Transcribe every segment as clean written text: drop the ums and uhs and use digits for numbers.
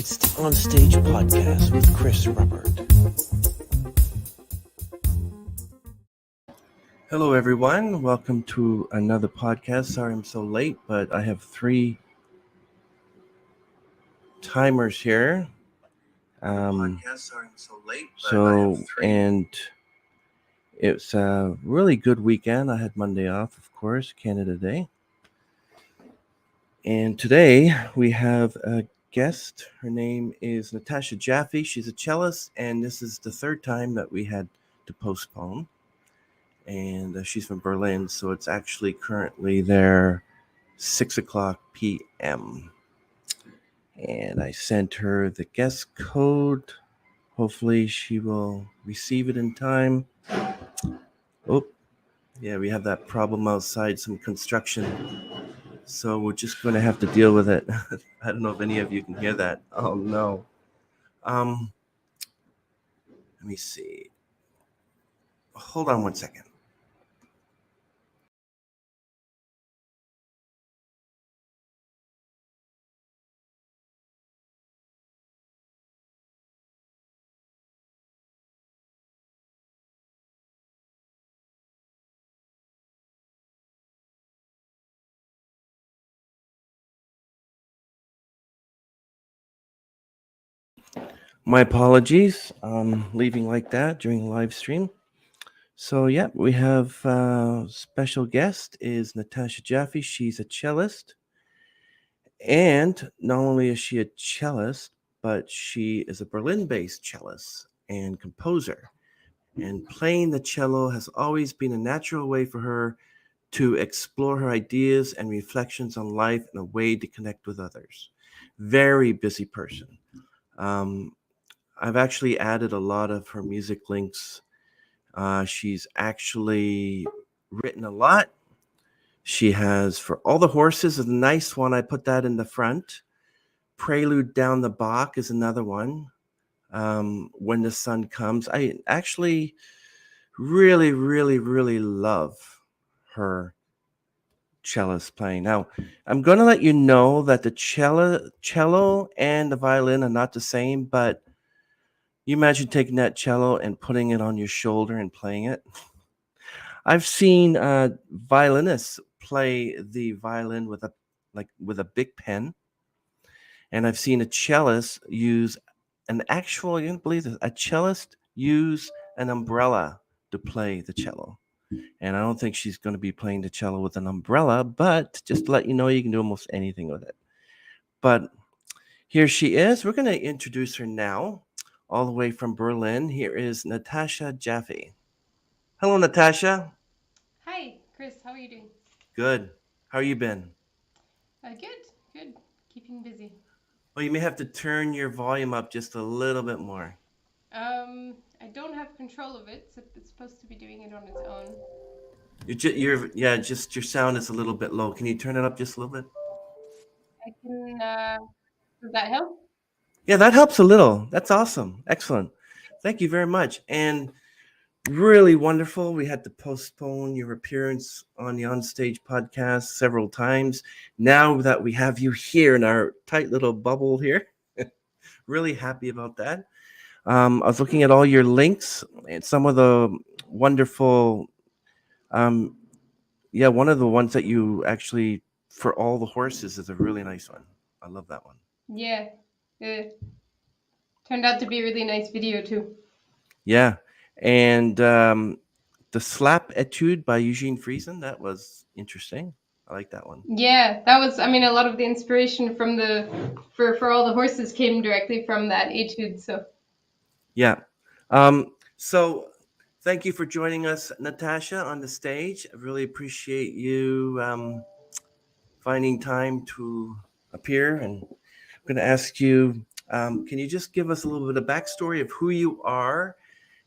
It's the Onstage Podcast with Chris Ruppert. Hello, everyone. Welcome to another podcast. Sorry I'm so late, but I have 3 timers here. And it's a really good weekend. I had Monday off, of course, Canada Day. And today we have a guest. Her name is Natasha Jaffe. She's a cellist, and this is the 3rd time that we had to postpone. And she's from Berlin, so it's actually currently there 6:00 p.m. And I sent her the guest code. Hopefully she will receive it in time. Oh, yeah, we have that problem outside, some construction. So we're just going to have to deal with it. I don't know if any of you can hear that. Oh, no. Let me see. Hold on one second. My apologies. Leaving like that during live stream. So yeah, we have special guest is Natasha Jaffe. She's a cellist, and not only is she a cellist, but she is a Berlin-based cellist and composer. And playing the cello has always been a natural way for her to explore her ideas and reflections on life and a way to connect with others. Very busy person. I've actually added a lot of her music links. She's actually written a lot. She has For All the Horses is a nice one. I put that in the front. Prelude Down the Bach is another one. When the Sun Comes. I actually really, really, really love her cellist playing. Now, I'm going to let you know that the cello and the violin are not the same, but you imagine taking that cello and putting it on your shoulder and playing it. I've seen violinists play the violin with a big pen, and I've seen a cellist use you can't believe this, a cellist use an umbrella to play the cello. And I don't think she's going to be playing the cello with an umbrella, but just to let you know, you can do almost anything with it. But here she is. We're going to introduce her now, all the way from Berlin. Here is Natasha Jaffe. Hello, Natasha. Hi, Chris. How are you doing? Good. How you been? Good. Keeping busy. Well, you may have to turn your volume up just a little bit more. I don't have control of it, so it's supposed to be doing it on its own. Just your sound is a little bit low. Can you turn it up just a little bit? I can. Does that help? Yeah, that helps a little. That's awesome. Excellent. Thank you very much. And really wonderful. We had to postpone your appearance on the Onstage podcast several times. Now that we have you here in our tight little bubble here, really happy about that. I was looking at all your links and some of the wonderful, um, one of the ones that you actually, For All the Horses, is a really nice one. I love that one. Yeah. It turned out to be a really nice video too. Yeah. And the Slap Etude by Eugene Friesen, that was interesting. I like that one. Yeah, that was. I mean, a lot of the inspiration from for all the horses came directly from that etude. So Yeah. So thank you for joining us, Natasha, on the stage. I really appreciate you finding time to appear. And I'm going to ask you, can you just give us a little bit of backstory of who you are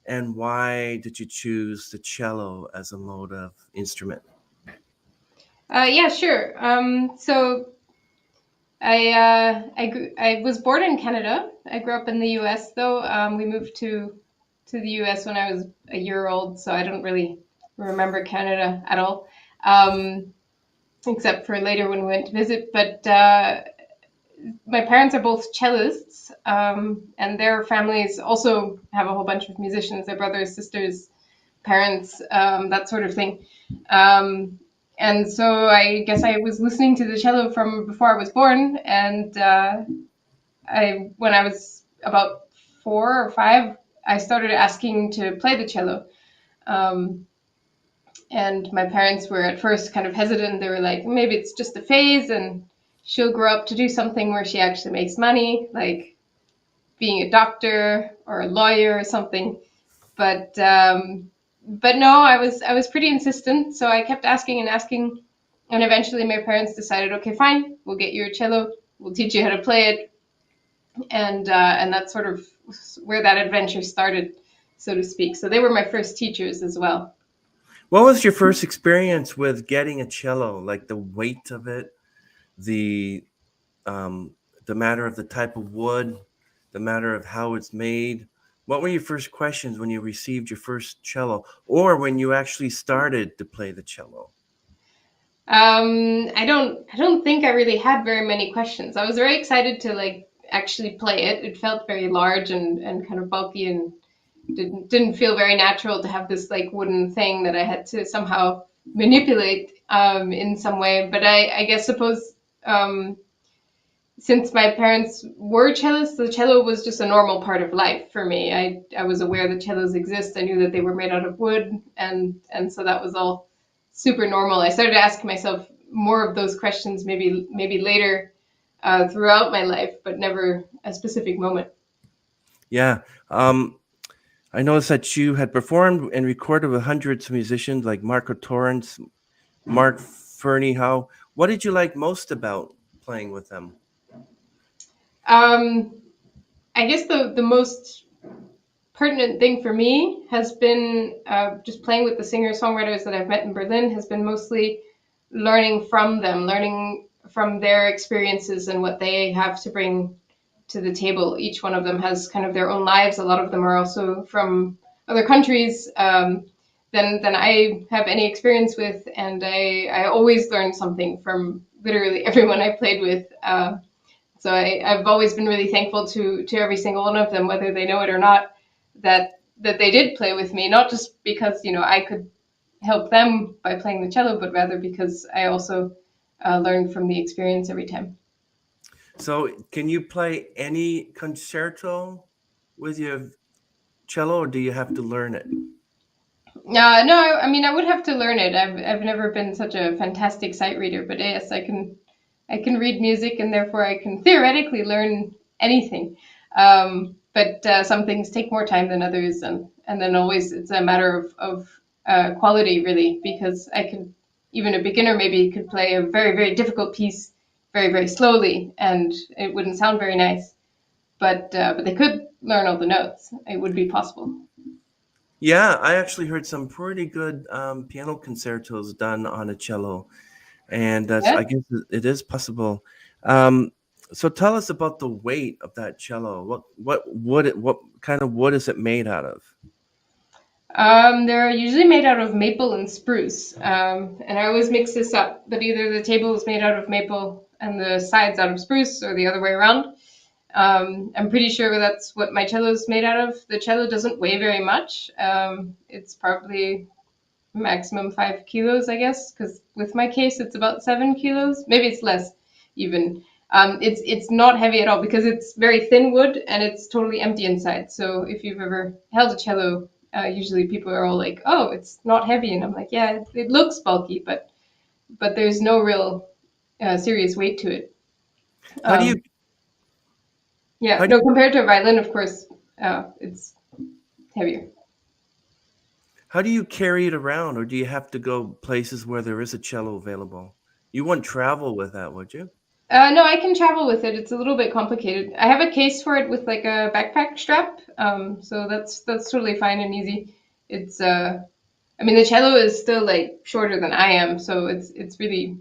and why did you choose the cello as a mode of instrument? yeah, sure. So I was born in Canada. I grew up in the U.S. though. We moved to the U.S. when I was a year old, so I don't really remember Canada at all, except for later when we went to visit. But my parents are both cellists, and their families also have a whole bunch of musicians, their brothers, sisters, parents, that sort of thing. And so I guess I was listening to the cello from before I was born, and when I was about 4 or 5, I started asking to play the cello. Um, and my parents were at first kind of hesitant. They were like, maybe it's just a phase, and she'll grow up to do something where she actually makes money, like being a doctor or a lawyer or something. But no, I was pretty insistent, so I kept asking and asking, and eventually my parents decided, okay, fine, we'll get you a cello, we'll teach you how to play it, and that's sort of where that adventure started, so to speak. So they were my first teachers as well. What was your first experience with getting a cello? Like the weight of it, the um, the matter of the type of wood, the matter of how it's made. What were your first questions when you received your first cello, or when you actually started to play the cello? I don't think I really had very many questions. I was very excited to like actually play it. It felt very large and kind of bulky, and didn't feel very natural to have this like wooden thing that I had to somehow manipulate in some way. But I guess suppose since my parents were cellists, the cello was just a normal part of life for me. I was aware that cellos exist. I knew that they were made out of wood, and so that was all super normal. I started asking myself more of those questions maybe later throughout my life, but never a specific moment. Yeah. I noticed that you had performed and recorded with hundreds of musicians like Marco Torrance, Mark Fernyhough. What did you like most about playing with them? Um, I guess the most pertinent thing for me has been just playing with the singer songwriters that I've met in Berlin, has been mostly learning from them, learning from their experiences and what they have to bring to the table. Each one of them has kind of their own lives. A lot of them are also from other countries than I have any experience with, and I always learn something from literally everyone I played with. So I've always been really thankful to every single one of them, whether they know it or not, that they did play with me, not just because I could help them by playing the cello, but rather because I also learned from the experience every time. So, can you play any concerto with your cello, or do you have to learn it? No, I mean I would have to learn it. I've never been such a fantastic sight reader, but yes, I can read music, and therefore I can theoretically learn anything. But some things take more time than others, and then always it's a matter of quality really, because I could even a beginner maybe could play a very very difficult piece very very slowly, and it wouldn't sound very nice. But they could learn all the notes. It would be possible. Yeah, I actually heard some pretty good piano concertos done on a cello, and that's Yeah. I guess it is possible. Um, so tell us about the weight of that cello. What kind of wood is it made out of? They're usually made out of maple and spruce. And I always mix this up, but either the table is made out of maple and the sides out of spruce, or the other way around. I'm pretty sure that's what my cello is made out of. The cello doesn't weigh very much. It's probably maximum 5 kilos, I guess, because with my case it's about 7 kilos. Maybe it's less even. It's not heavy at all because it's very thin wood and it's totally empty inside. So if you've ever held a cello, usually people are all like, "Oh, it's not heavy," and I'm like, "Yeah, it looks bulky, but there's no real serious weight to it." How do you Um, yeah, how do no, compared to a violin, of course, it's heavier. how do you carry it around, or do you have to go places where there is a cello available? You wouldn't travel with that, would you? No, I can travel with it. It's a little bit complicated. I have a case for it with like a backpack strap, so that's totally fine and easy. It's I mean the cello is still like shorter than I am, so it's really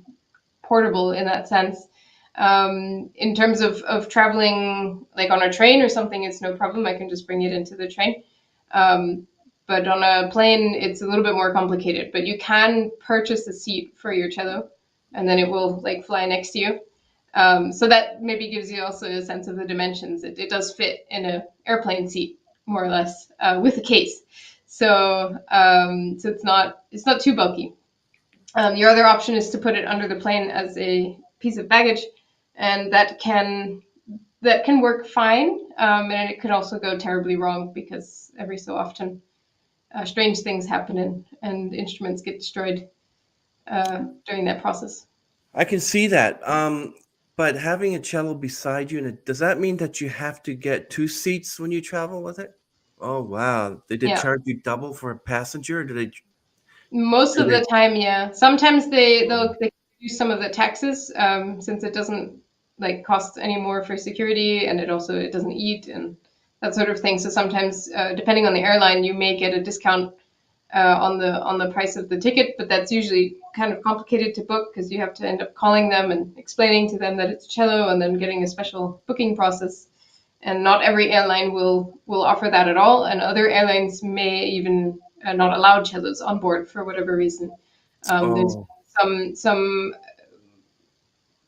portable in that sense. In terms of traveling like on a train or something, it's no problem. I can just bring it into the train. Um, but on a plane, it's a little bit more complicated. But you can purchase a seat for your cello, and then it will like fly next to you. So that maybe gives you also a sense of the dimensions. It does fit in an airplane seat, more or less, with a case. So it's not too bulky. Your other option is to put it under the plane as a piece of baggage, and that can work fine, and it could also go terribly wrong because every so often strange things happen and instruments get destroyed during that process. I can see that. But having a cello beside you, and does that mean that you have to get two seats when you travel with it? Oh wow! They did Yeah, charge you double for a passenger? Or most do of they? the time, yeah. Sometimes they reduce some of the taxes since it doesn't like cost any more for security, and it doesn't eat and that sort of thing. So sometimes, depending on the airline, you may get a discount on the price of the ticket, but that's usually kind of complicated to book because you have to end up calling them and explaining to them that it's cello, and then getting a special booking process. And not every airline will offer that at all, and other airlines may even not allow cellos on board for whatever reason. There's Oh, some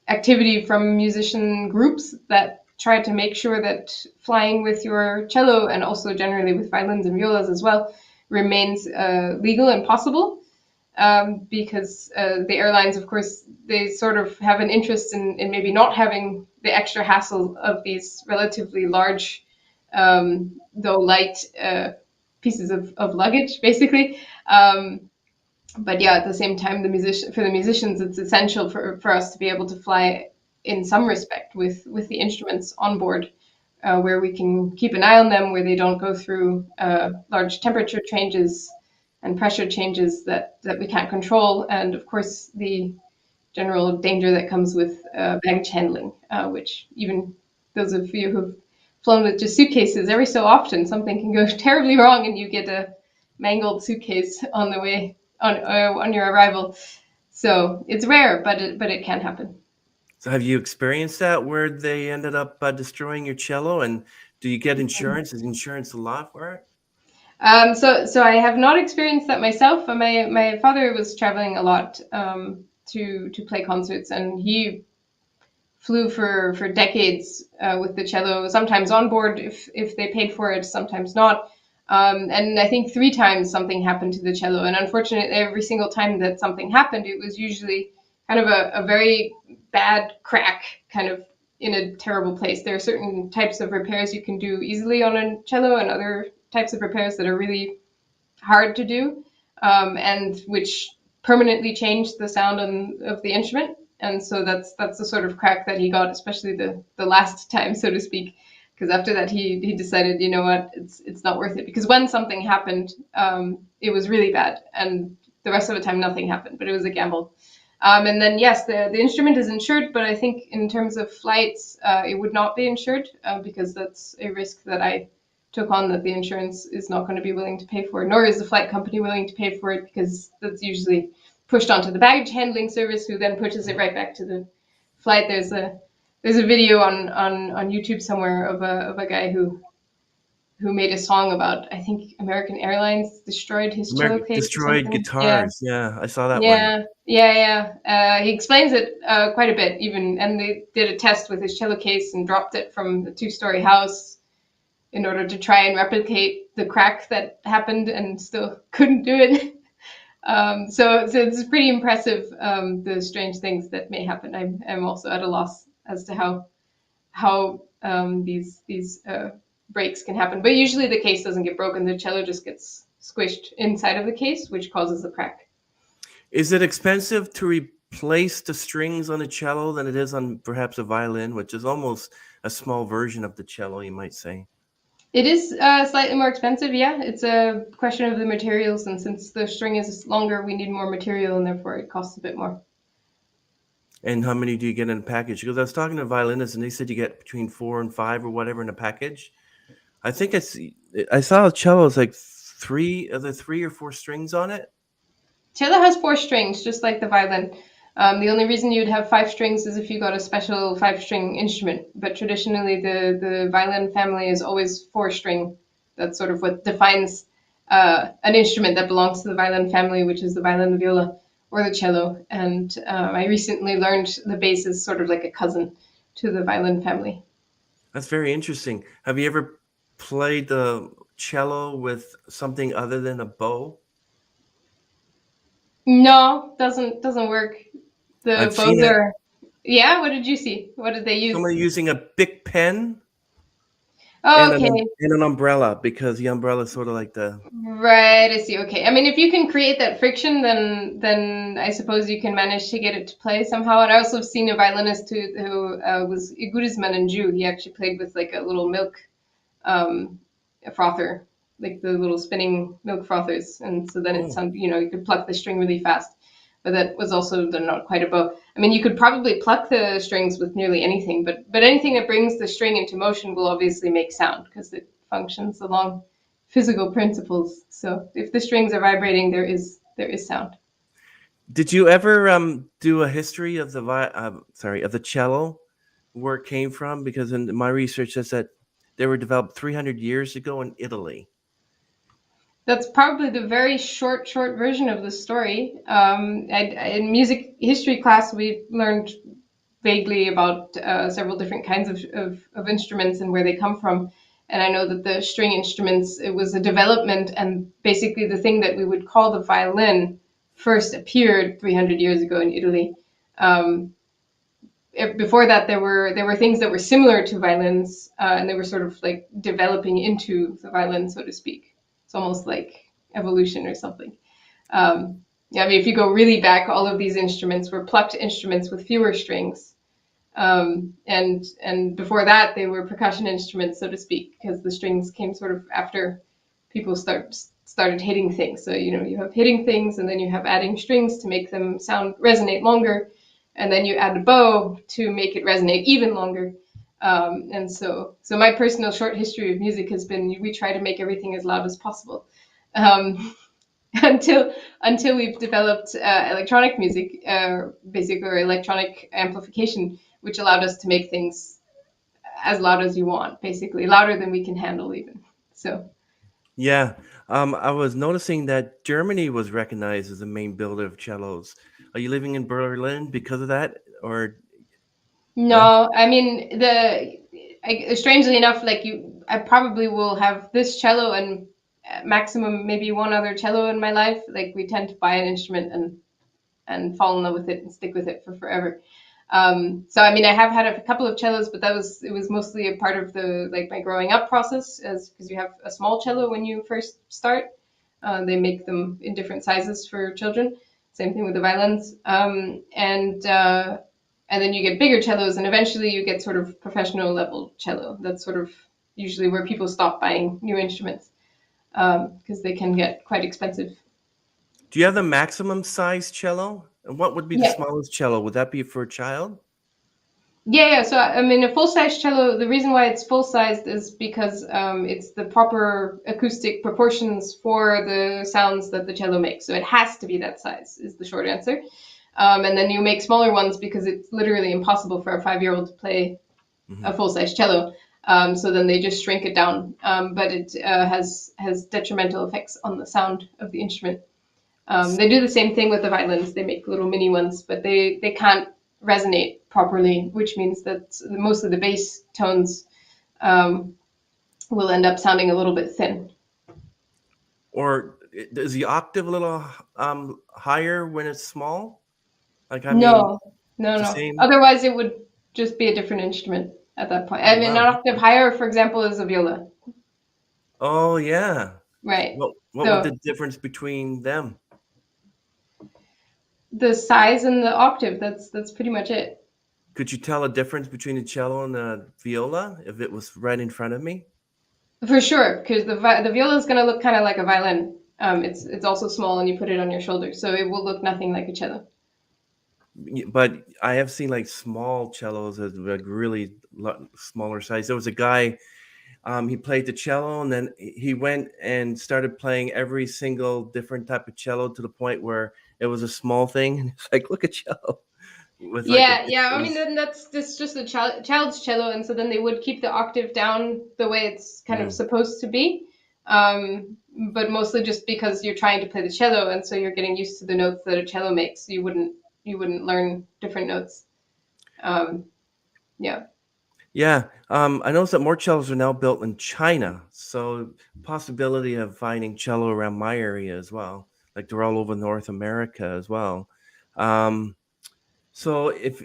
activity from musician groups that try to make sure that flying with your cello, and also generally with violins and violas as well, remains legal and possible, because the airlines, of course, they sort of have an interest in maybe not having the extra hassle of these relatively large, though light, pieces of luggage, basically. But yeah, at the same time, for the musicians, it's essential for us to be able to fly in some respect with the instruments on board, where we can keep an eye on them, where they don't go through large temperature changes and pressure changes that we can't control, and of course the general danger that comes with baggage handling, which even those of you who've flown with just suitcases, every so often something can go terribly wrong and you get a mangled suitcase on the way on your arrival. So it's rare, but it can happen. so have you experienced that where they ended up destroying your cello? And do you get insurance? Is insurance a lot for it? So I have not experienced that myself. My father was traveling a lot to play concerts, and he flew for decades with the cello, sometimes on board if they paid for it, sometimes not. And I think three times something happened to the cello. And unfortunately, every single time that something happened, it was usually kind of a very bad crack, kind of in a terrible place. There are certain types of repairs you can do easily on a cello, and other types of repairs that are really hard to do, and which permanently changed the sound of the instrument. And so that's the sort of crack that he got, especially the last time, so to speak. Because after that, he decided, you know what, it's not worth it. Because when something happened, it was really bad, and the rest of the time nothing happened. But it was a gamble. And then yes, the instrument is insured, but I think in terms of flights, it would not be insured, because that's a risk that I took on that the insurance is not going to be willing to pay for, nor is the flight company willing to pay for it, because that's usually pushed onto the baggage handling service, who then pushes it right back to the flight. There's a video on YouTube somewhere of a guy who made a song about, I think, American Airlines destroyed his cello American case or destroyed something. Yeah, guitars. Yeah, I saw that one. yeah. He explains it quite a bit, even, and they did a test with his cello case and dropped it from a two-story house in order to try and replicate the crack that happened, and still couldn't do it. So it's pretty impressive, the strange things that may happen. I'm also at a loss as to how these breaks can happen. But usually the case doesn't get broken. The cello just gets squished inside of the case, which causes the crack. Is it expensive to replace the strings on a cello than it is on perhaps a violin, which is almost a small version of the cello, you might say? It is slightly more expensive, yeah. It's a question of the materials, and since the string is longer, we need more material, and therefore it costs a bit more. And how many do you get in a package? Because I was talking to violinists and they said you get between 4 and 5 or whatever in a package. I think I saw a cello, it's like three or four strings on it. Cello has four strings, just like the violin. The only reason you'd have five strings is if you got a special five-string instrument. But traditionally, the violin family is always four-string. That's sort of what defines an instrument that belongs to the violin family, which is the violin, the viola, or the cello. And I recently learned the bass is sort of like a cousin to the violin family. That's very interesting. Have you ever played the cello with something other than a bow? No, doesn't work. The I've seen bows it. are. Yeah, what did you see? What did they use? Someone using a big pen Oh, and okay. an umbrella, because the umbrella is sort of like the. Right, I see. Okay. I mean, if you can create that friction, then I suppose you can manage to get it to play somehow. And I also have seen a violinist who was a Gudisman and Jew. He actually played with like a little milk a frother, like the little spinning milk frothers, and so then it Oh, sounded, you could pluck the string really fast. But that was also they're not quite a bow. I mean, you could probably pluck the strings with nearly anything, but anything that brings the string into motion will obviously make sound because it functions along physical principles. So if the strings are vibrating, there is sound. did you ever do a history of the of the cello, where it came from? Because in my research says that they were developed 300 years ago in Italy. That's probably the very short version of the story. In music history class, we learned vaguely about several different kinds of instruments and where they come from. And I know that the string instruments, it was a development, and basically the thing that we would call the violin first appeared 300 years ago in Italy. Um, Before that, there were things that were similar to violins, and they were sort of like developing into the violin, so to speak. It's almost like evolution or something. Yeah, I mean, if you go really back, all of these instruments were plucked instruments with fewer strings, and before that, they were percussion instruments, so to speak, because the strings came sort of after people started hitting things. So you have hitting things, and then you have adding strings to make them sound resonate longer, and then you add a bow to make it resonate even longer. And so my personal short history of music has been we try to make everything as loud as possible. Um, until we've developed electronic music, basically, or electronic amplification, which allowed us to make things as loud as you want, basically louder than we can handle even. So Yeah, I was noticing that Germany was recognized as the main builder of cellos. Are you living in Berlin because of that, or no? no, I mean strangely enough, I probably will have this cello and maximum maybe one other cello in my life. Like we tend to buy an instrument and fall in love with it and stick with it for forever. So I mean, I have had a couple of cellos, but it was mostly a part of the like my growing up process, as because you have a small cello when you first start. They make them in different sizes for children. Same thing with the violins, and then you get bigger cellos, and eventually you get sort of professional level cello. That's sort of usually where people stop buying new instruments because they can get quite expensive. Do you have the maximum size cello? And what would be the Yeah. smallest cello? Would that be for a child? Yeah. So I mean, a full size cello. The reason why it's full sized is because it's the proper acoustic proportions for the sounds that the cello makes. So it has to be that size. Is the short answer. And then you make smaller ones because it's literally impossible for a 5-year-old to play Hmm. a full size cello. So then they just shrink it down, but it has detrimental effects on the sound of the instrument. They do the same thing with the violins. They make little mini ones, but they can't resonate properly, which means that most of the bass tones um, will end up sounding a little bit thin. Or is the octave a little higher when it's small? Like, I mean, No, no, it's the no. same. Otherwise, it would just be a different instrument at that point. Oh I mean, an wow. octave higher, for example, is a viola, Oh yeah. right? What would the So difference between them? the size and the octave, that's pretty much it. Could you tell a difference between the cello and the viola if it was right in front of me? For sure, because the viola is going to look kind of like a violin. It's also small, and you put it on your shoulder, so it will look nothing like a cello. But I have seen like small cellos as like really smaller size. There was a guy, he played the cello, and then he went and started playing every single different type of cello to the point where it was a small thing. And it's like, look at cello with like a Yeah, big yeah. I mean, bass. then that's just a child's cello, and so then they would keep the octave down the way it's kind of Mm. supposed to be. but mostly just because you're trying to play the cello, and so you're getting used to the notes that a cello makes. You wouldn't learn different notes. Um, yeah. Yeah, I noticed that more cellos are now built in China, so possibility of finding cello around my area as well. Like they're all over North America as well. Um, so if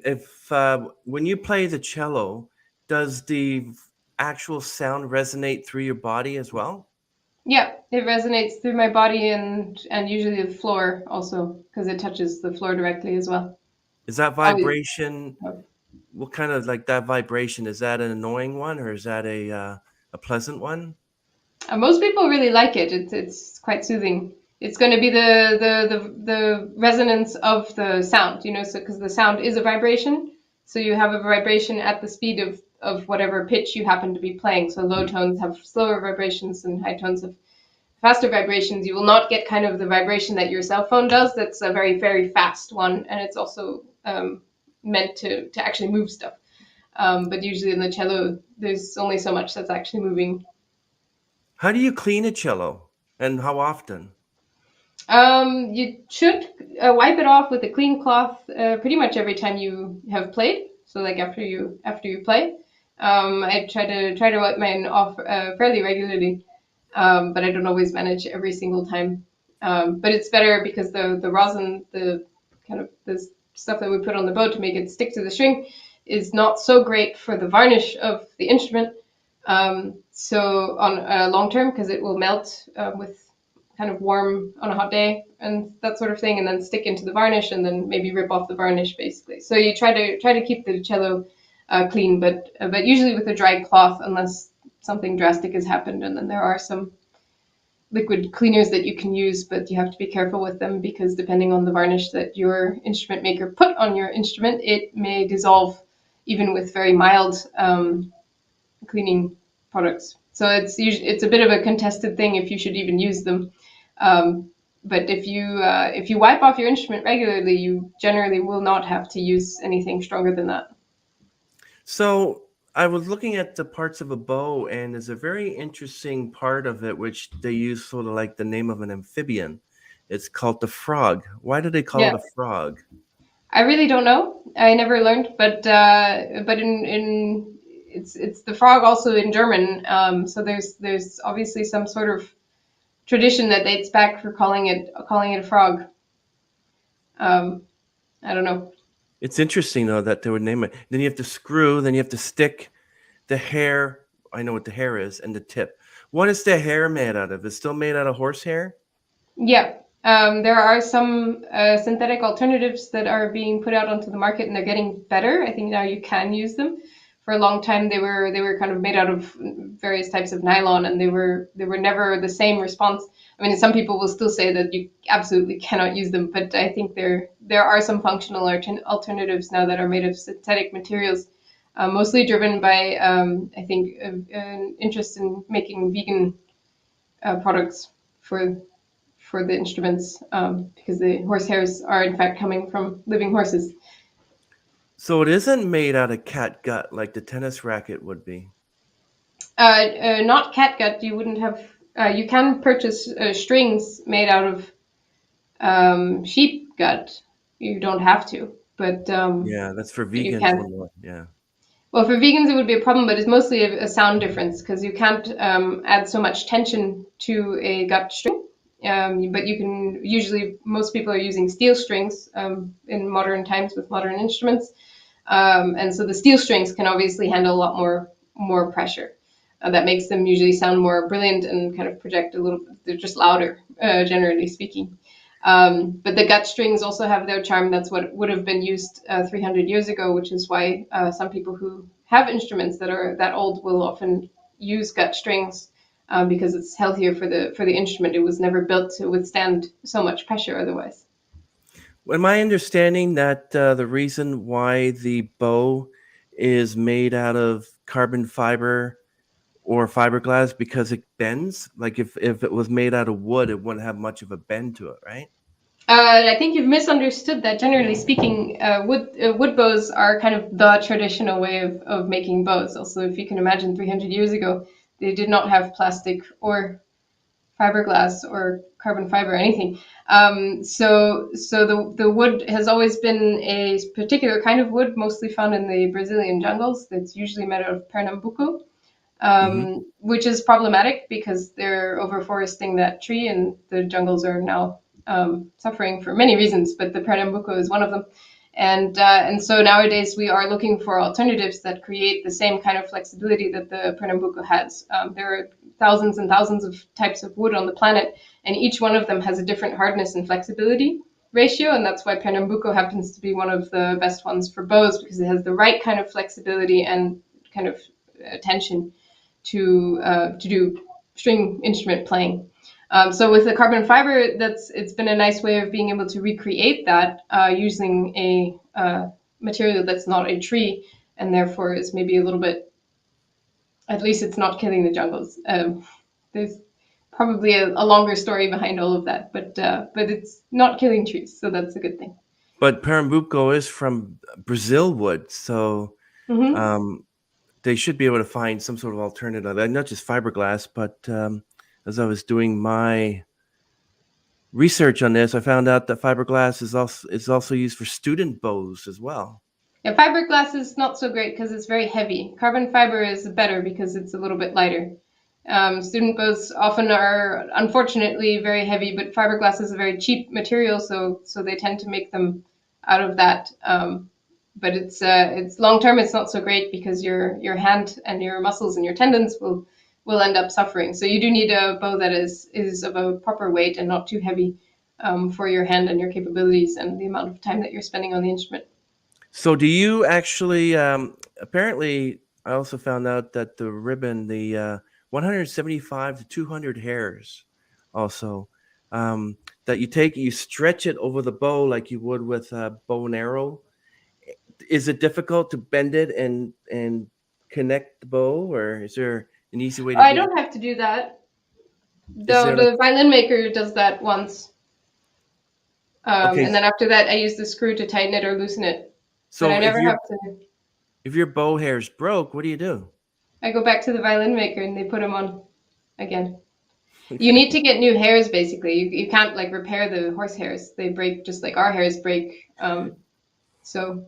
when you play the cello, does the actual sound resonate through your body as well? Yeah, it resonates through my body and usually the floor also because it touches the floor directly as well. Is that Always. vibration? What kind of like that vibration? Is that an annoying one or is that a pleasant one? Most people really like it. It's quite soothing. It's going to be the resonance of the sound, so because the sound is a vibration, so you have a vibration at the speed of whatever pitch you happen to be playing. So low tones have slower vibrations and high tones have faster vibrations. You will not get kind of the vibration that your cell phone does. That's a very, very fast one, and it's also meant to actually move stuff. But usually in the cello, there's only so much that's actually moving. How do you clean a cello and how often? You should wipe it off with a clean cloth pretty much every time you have played. So like after you play, I try to wipe mine off fairly regularly, but I don't always manage every single time. But it's better because the rosin, the kind of the stuff that we put on the bow to make it stick to the string, is not so great for the varnish of the instrument. So on long term, because it will melt with kind of warm on a hot day and that sort of thing, and then stick into the varnish, and then maybe rip off the varnish basically. So you try to keep the cello clean, but usually with a dry cloth, unless something drastic has happened, and then there are some liquid cleaners that you can use, but you have to be careful with them because depending on the varnish that your instrument maker put on your instrument, it may dissolve even with very mild cleaning products. So it's a bit of a contested thing if you should even use them. But if you wipe off your instrument regularly, you generally will not have to use anything stronger than that. So I was looking at the parts of a bow, and there's a very interesting part of it which they use sort of like the name of an amphibian. It's called the frog. Why do they call Yeah, it a frog? I really don't know. I never learned, but in it's the frog also in German. So there's obviously some sort of tradition that dates back for calling it a frog. Um, I don't know. It's interesting though that they would name it. Then you have to screw, then you have to stick the hair. I know what the hair is, and the tip. What is the hair made out of? It's still made out of horsehair? Yeah, there are some synthetic alternatives that are being put out onto the market, and they're getting better. I think now you can use them. For a long time, they were kind of made out of various types of nylon, and they were never the same response. I mean, some people will still say that you absolutely cannot use them, but I think there are some functional alternatives now that are made of synthetic materials, mostly driven by I think an interest in making vegan products for for the instruments because the horsehairs are in fact coming from living horses. So it isn't made out of cat gut like the tennis racket would be. Not catgut. You wouldn't have. You can purchase strings made out of sheep gut. You don't have to, Yeah, that's for but you vegans. can. One, yeah. Well, for vegans, it would be a problem, but it's mostly a sound difference because you can't add so much tension to a gut string. But you can usually, most people are using steel strings in modern times with modern instruments. And so the steel strings can obviously handle a lot more pressure. That makes them usually sound more brilliant and kind of project a little. They're just louder, generally speaking. But the gut strings also have their charm. That's what would have been used 300 years ago, which is why some people who have instruments that are that old will often use gut strings because it's healthier for the instrument. It was never built to withstand so much pressure otherwise. Am I understanding that the reason why the bow is made out of carbon fiber or fiberglass because it bends? Like if it was made out of wood, it wouldn't have much of a bend to it, right? I think you've misunderstood that. Generally speaking, wood bows are kind of the traditional way of making bows. Also, if you can imagine, 300 years ago, they did not have plastic or fiberglass or carbon fiber or anything. So the wood has always been a particular kind of wood, mostly found in the Brazilian jungles. That's usually made out of Pernambuco, Hmm. which is problematic because they're overforesting that tree, and the jungles are now suffering for many reasons. But the Pernambuco is one of them. And so nowadays we are looking for alternatives that create the same kind of flexibility that the Pernambuco has. There are thousands and thousands of types of wood on the planet, and each one of them has a different hardness and flexibility ratio, and that's why Pernambuco happens to be one of the best ones for bows, because it has the right kind of flexibility and kind of tension to do string instrument playing. So with the carbon fiber, it's been a nice way of being able to recreate that using a material that's not a tree, and therefore is maybe a little bit. At least it's not killing the jungles. There's probably a longer story behind all of that, but it's not killing trees, so that's a good thing. But Pernambuco is from Brazil wood, so Hmm. um, they should be able to find some sort of alternative, and not just fiberglass. But as I was doing my research on this, I found out that fiberglass is also used for student bows as well. Yeah, fiberglass is not so great because it's very heavy. Carbon fiber is better because it's a little bit lighter. Student bows often are unfortunately very heavy, but fiberglass is a very cheap material, so they tend to make them out of that. But it's long term. It's not so great because your hand and your muscles and your tendons will end up suffering. So you do need a bow that is of a proper weight and not too heavy for your hand and your capabilities and the amount of time that you're spending on the instrument. So do you actually? Apparently, I also found out that the ribbon, the 175 to 200 hairs, also that you stretch it over the bow like you would with a bow and arrow. Is it difficult to bend it and connect the bow, or is there an easy way to I do that? don't have to do that. Is The there like the violin maker does that once, okay? and then after that, I use the screw to tighten it or loosen it. But I So never have to. if your bow hairs broke, what do you do? I go back to the violin maker and they put them on again. You need Okay. to get new hairs, basically. You can't like repair the horse hairs; they break just like our hairs break. So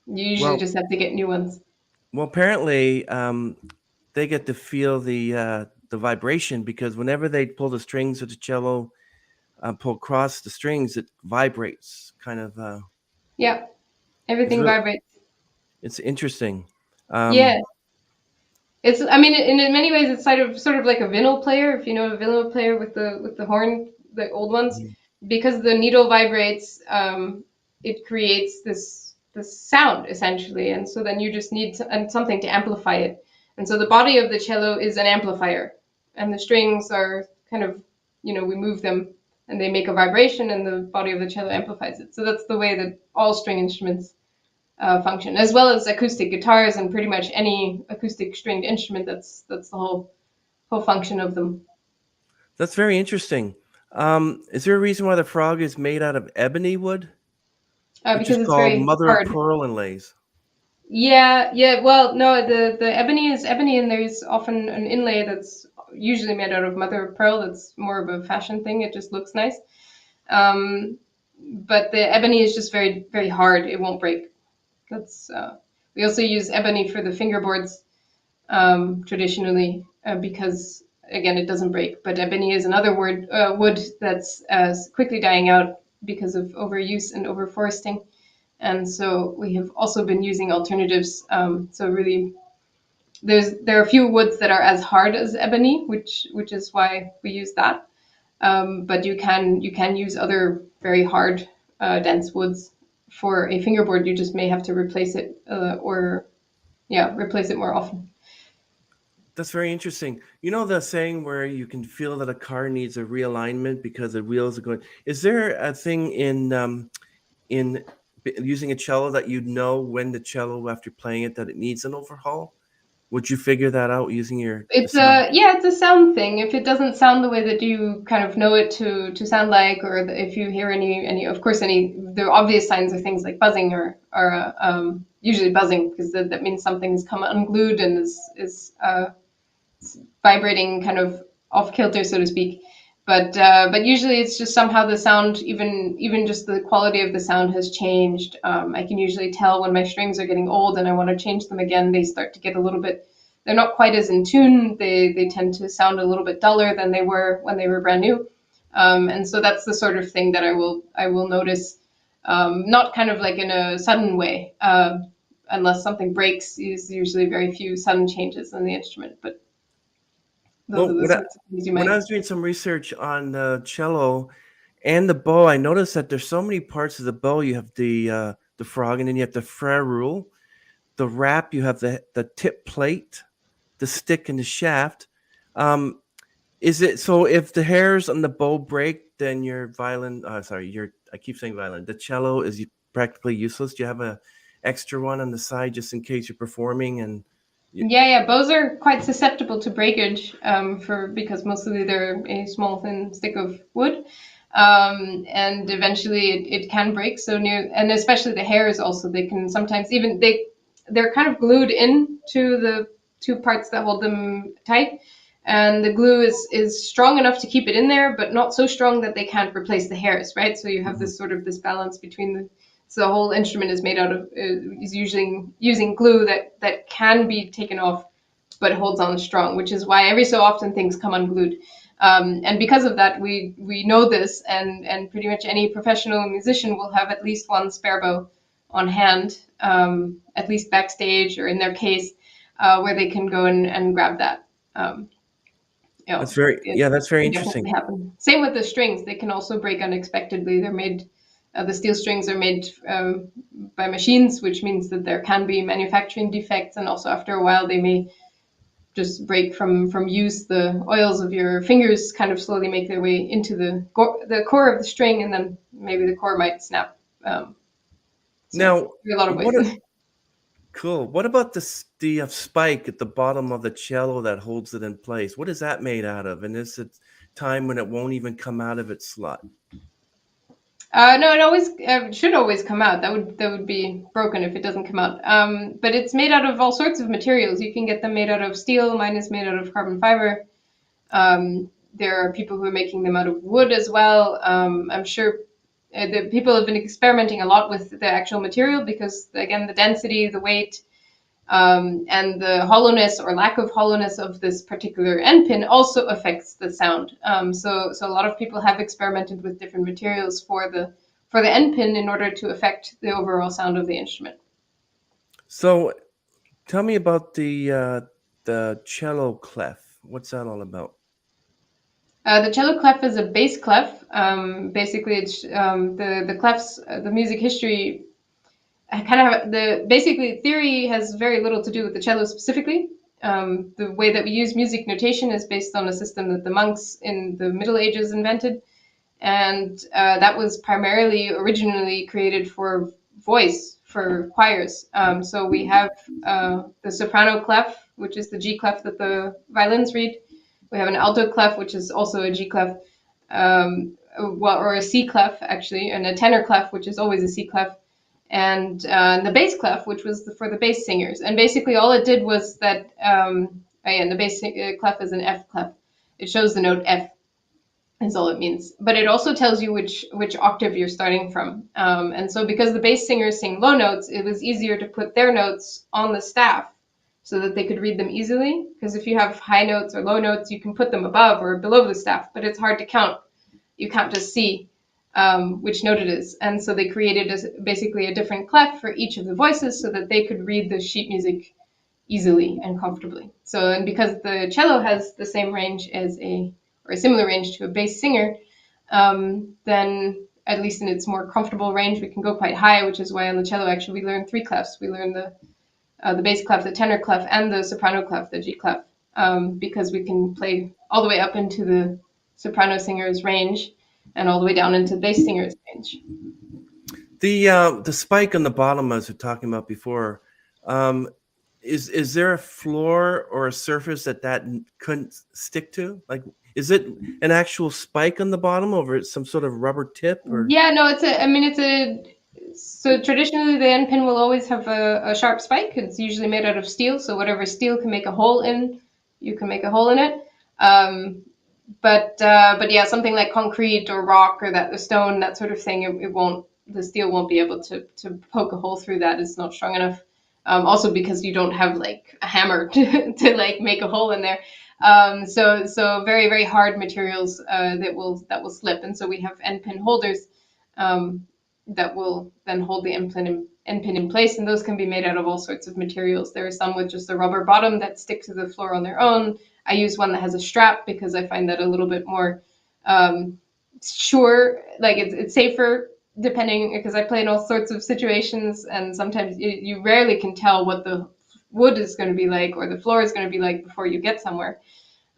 you usually Well, just have to get new ones. apparently, they get to feel the vibration because whenever they pull the strings of the cello, pull across the strings, it vibrates. Kind of, Yeah, it's everything real. vibrates. It's interesting. Yeah, Um, it's. I mean, in many ways, it's sort of like a vinyl player. If you know a vinyl player with the horn, the old ones, mhm. because the needle vibrates, it creates this sound essentially, and so then you just need something to amplify it. And so the body of the cello is an amplifier, and the strings are kind of, we move them and they make a vibration, and the body of the cello amplifies it. So that's the way that all string instruments function, as well as acoustic guitars and pretty much any acoustic stringed instrument. That's the whole function of them. That's very interesting. Is there a reason why the frog is made out of ebony wood, which is Because it's called very mother of hard. pearl inlays? Yeah, yeah. Well, no, the ebony is ebony, and there's often an inlay that's usually made out of mother of pearl. That's more of a fashion thing. It just looks nice. Um, but the ebony is just very very hard. It won't break. That's We also use ebony for the fingerboards traditionally because again it doesn't break. But ebony is another wood that's quickly dying out because of overuse and overforesting. And so we have also been using alternatives. So really, there are a few woods that are as hard as ebony, which is why we use that. But you can use other very hard, dense woods for a fingerboard. You just may have to replace it, or yeah, replace it more often. That's very interesting. You know the saying where you can feel that a car needs a realignment because the wheels are going. Is there a thing in using a cello that you know when the cello after playing it that it needs an overhaul? Would you figure that out using the It's sound? a yeah, it's a sound thing. If it doesn't sound the way that you kind of know it to sound like, or if you hear any, of course, any the obvious signs are things like buzzing or usually buzzing, because that means something's come unglued and is vibrating kind of off kilter, so to speak. But usually it's just somehow the sound, even just the quality of the sound has changed. I can usually tell when my strings are getting old and I want to change them again. They start to get a little bit. They're not quite as in tune. They tend to sound a little bit duller than they were when they were brand new. And so that's the sort of thing that I will notice, not kind of like in a sudden way, unless something breaks. Is usually very few sudden changes in the instrument, but those Well, are the sorts of things you when I might. was doing some research on the cello and the bow, I noticed that there's so many parts of the bow. You have the frog, and then you have the ferrule, the wrap. You have the tip plate, the stick, and the shaft. Um, is it so? If the hairs on the bow break, then your violin. Sorry, your I keep saying violin. The cello is practically useless. Do you have a extra one on the side just in case you're performing and you, Yeah. Bows are quite susceptible to breakage, because mostly they're a small thin stick of wood, and eventually it can break. So near, and especially the hairs also, they can sometimes even they're kind of glued in to the two parts that hold them tight, and the glue is strong enough to keep it in there, but not so strong that they can't replace the hairs, right? So you have Mhm. this sort of this balance between the. So the whole instrument is made out of is using glue that can be taken off, but holds on strong, which is why every so often things come unglued. And because of that, we know this, and pretty much any professional musician will have at least one spare bow on hand, at least backstage or in their case, where they can go and grab that. Um, That's very it yeah, that's very can interesting. definitely happen. Same with the strings; they can also break unexpectedly. They're made. The steel strings are made by machines, which means that there can be manufacturing defects, and also after a while they may just break from use. The oils of your fingers kind of slowly make their way into the core of the string, and then maybe the core might snap. So Now, a lot of ways. what cool. What about the spike at the bottom of the cello that holds it in place? What is that made out of? And is it time when it won't even come out of its slot? No, it always should always come out. That would be broken if it doesn't come out. But it's made out of all sorts of materials. You can get them made out of steel. Mine is made out of carbon fiber. There are people who are making them out of wood as well. I'm sure the people have been experimenting a lot with the actual material because, again, the density, the weight, and the hollowness or lack of hollowness of this particular end pin also affects the sound. So a lot of people have experimented with different materials for the end pin in order to affect the overall sound of the instrument. So tell me about the cello clef. What's that all about? The cello clef is a bass clef. Basically, it's the clefs, the music history. I kind of have the basically theory has very little to do with the cello specifically. The way that we use music notation is based on a system that the monks in the Middle Ages invented, and that was primarily originally created for voice for choirs. So we have the soprano clef, which is the G clef that the violins read. We have an alto clef, which is also a G clef, well, or a C clef actually, and a tenor clef, which is always a C clef, and the bass clef, which was for the bass singers. And basically, all it did was that, and the bass clef is an F clef. It shows the note F, is all it means. But it also tells you which octave you're starting from. And so, because the bass singers sing low notes, it was easier to put their notes on the staff so that they could read them easily. Because if you have high notes or low notes, you can put them above or below the staff, but it's hard to count. You can't just see which note it is. And so they created basically a different clef for each of the voices so that they could read the sheet music easily and comfortably. So, and because the cello has the same range as or a similar range to a bass singer, then at least in its more comfortable range, we can go quite high, which is why on the cello actually we learn three clefs. We learn the bass clef, the tenor clef, and the soprano clef, the G clef, because we can play all the way up into the soprano singer's range and all the way down into the bass singer's range. The spike on the bottom, as we were talking about before, um, is there a floor or a surface that couldn't stick to? Like, is it an actual spike on the bottom over some sort of rubber tip or? Yeah, no, so traditionally the end pin will always have a sharp spike. It's usually made out of steel, so whatever steel can make a hole in, you can make a hole in it. Um, but yeah, something like concrete or rock or the stone, that sort of thing, the steel won't be able to poke a hole through that. It's not strong enough. Also because you don't have like a hammer to like make a hole in there. So very very hard materials that will slip, and so we have end pin holders that will then hold the end pin in place, and those can be made out of all sorts of materials. There are some with just a rubber bottom that stick to the floor on their own. I use one that has a strap because I find that a little bit more sure, like it's safer, depending, because I play in all sorts of situations, and sometimes you rarely can tell what the wood is going to be like or the floor is going to be like before you get somewhere.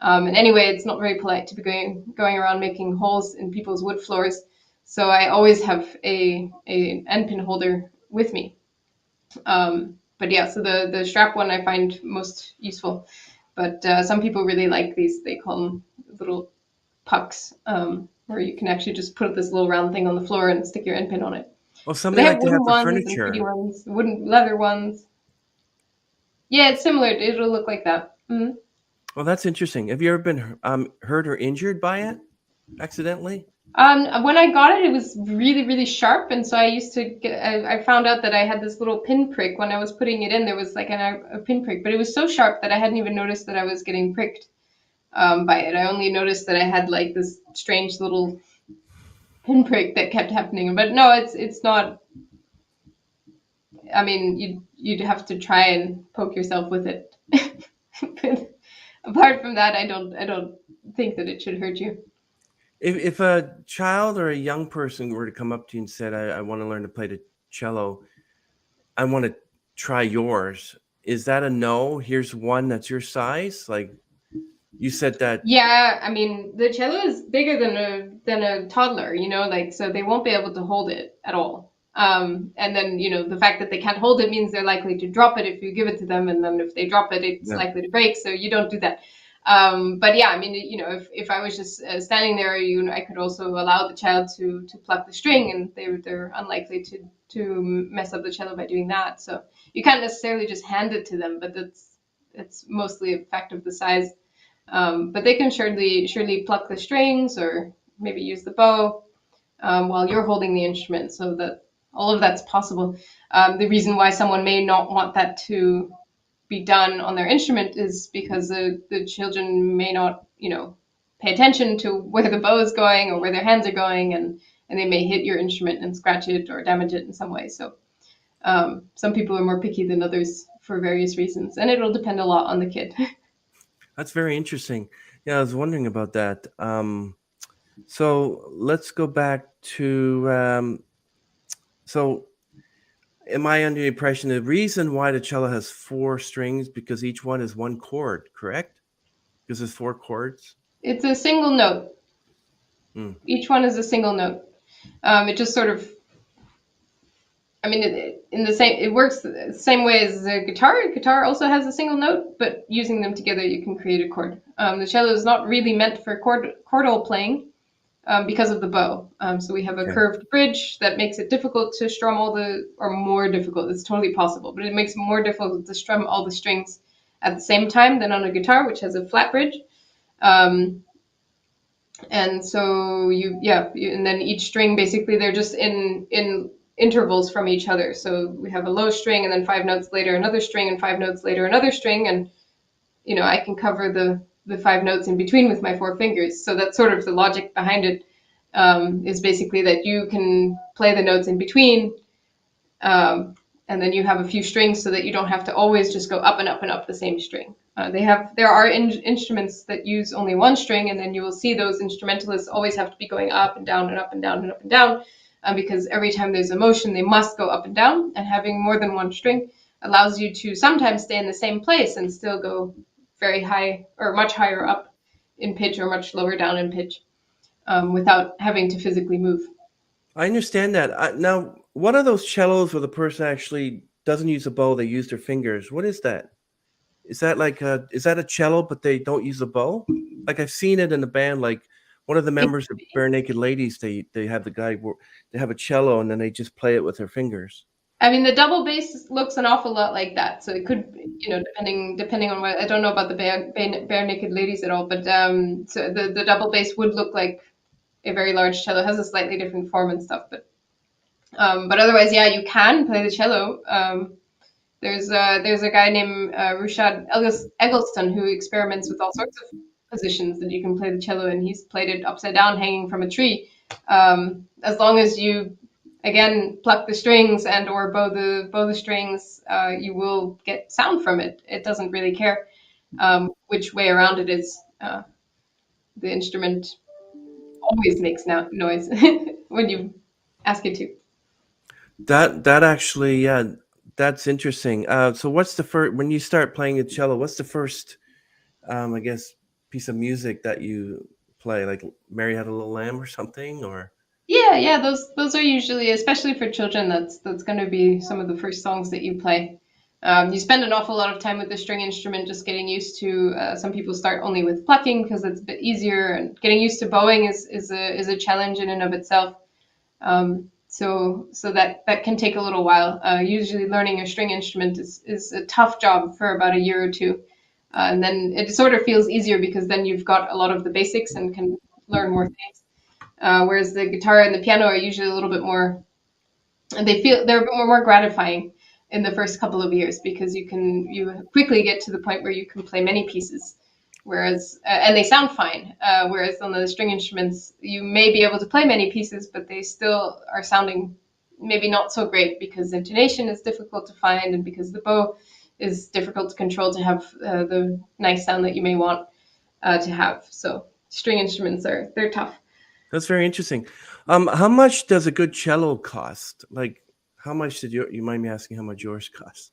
And anyway, it's not very polite to be going around making holes in people's wood floors. So I always have a end pin holder with me. But yeah, so the strap one I find most useful. But some people really like these. They call them little pucks, where you can actually just put this little round thing on the floor and stick your end pin on it. Well, But they something have like to have wooden for ones and pretty furniture. ones, wooden leather ones. Yeah, it's similar. It'll look like that. Mhm. Well, that's interesting. Have you ever been hurt or injured by it accidentally? When I got it, it was really, really sharp, and so I used to get. I found out that I had this little pin prick when I was putting it in. There was like a pin prick, but it was so sharp that I hadn't even noticed that I was getting pricked by it. I only noticed that I had like this strange little pinprick that kept happening. But no, it's not. I mean, you'd have to try and poke yourself with it. But apart from that, I don't think that it should hurt you. If a child or a young person were to come up to you and said, I want to learn to play the cello, I want to try yours, is that a no? Here's one that's your size? Like you said that. Yeah, I mean, the cello is bigger than a toddler, like, so they won't be able to hold it at all. And then, the fact that they can't hold it means they're likely to drop it if you give it to them, and then if they drop it, it's Yeah. likely to break. So you don't do that. But yeah, I mean, if I was just standing there, I could also allow the child to pluck the string, and they're unlikely to mess up the cello by doing that. So you can't necessarily just hand it to them, but it's mostly a fact of the size. But they can surely pluck the strings or maybe use the bow while you're holding the instrument, so that all of that's possible. The reason why someone may not want that to be done on their instrument is because the children may not, pay attention to where the bow is going or where their hands are going, and they may hit your instrument and scratch it or damage it in some way. So some people are more picky than others for various reasons, and it'll depend a lot on the kid. That's very interesting. Yeah, I was wondering about that. So let's go back to. So, am I under the impression the reason why the cello has four strings because each one is one chord, correct? Because there's four chords. It's a single note. Mm, Each one is a single note. It just sort of, I mean, it works the same way as a guitar. Guitar also has a single note, but using them together, you can create a chord. The cello is not really meant for chordal playing because of the bow. So we have a okay. curved bridge that makes it difficult to strum or more difficult. It's totally possible, but it makes it more difficult to strum all the strings at the same time than on a guitar, which has a flat bridge. Um, and so and then each string, basically they're just in intervals from each other. So we have a low string, and then 5 notes later another string, and 5 notes later another string, and I can cover the 5 notes in between with my 4 fingers. So that's sort of the logic behind it. Is basically that you can play the notes in between, and then you have a few strings so that you don't have to always just go up and up and up the same string. There are instruments that use only one string, and then you will see those instrumentalists always have to be going up and down and up and down and up and down, because every time there's a motion, they must go up and down. And having more than one string allows you to sometimes stay in the same place and still go very high or much higher up in pitch or much lower down in pitch, without having to physically move. I understand that. Now, what are those cellos where the person actually doesn't use a bow; they use their fingers? What is that? Is that a cello, but they don't use a bow? Like I've seen it in the band. Like one of the It, members of Bare Naked Ladies, they have the guy they have a cello and then they just play it with their fingers. I mean, the double bass looks an awful lot like that, so it could, depending on what. I don't know about the bare naked ladies at all, but so the double bass would look like a very large cello. It has a slightly different form and stuff, but otherwise, yeah, you can play the cello. There's a guy named Rushad Eggleston who experiments with all sorts of positions that you can play the cello, and he's played it upside down, hanging from a tree. As long as you again pluck the strings and or bow the strings, you will get sound from it. It doesn't really care which way around it is. The instrument always makes noise when you ask it to. That actually, yeah, that's interesting. So what's the first when you start playing the cello? What's the first, I guess, piece of music that you play? Like Mary Had a Little Lamb or something, or Yeah. Those are usually, especially for children, that's going to be some of the first songs that you play. You spend an awful lot of time with the string instrument, just getting used to. Some people start only with plucking because it's a bit easier, and getting used to bowing is a challenge in and of itself. So that can take a little while. Usually, learning a string instrument is a tough job for about a year or two, and then it sort of feels easier because then you've got a lot of the basics and can learn more things. Whereas the guitar and the piano are usually a little bit more, and they're a bit more gratifying in the first couple of years because you quickly get to the point where you can play many pieces, whereas and they sound fine. Whereas on the string instruments, you may be able to play many pieces, but they still are sounding maybe not so great because intonation is difficult to find and because the bow is difficult to control to have the nice sound that you may want to have. So string instruments they're tough. that's very interesting. How much does a good cello cost? Like, how much did you mind me asking how much yours cost?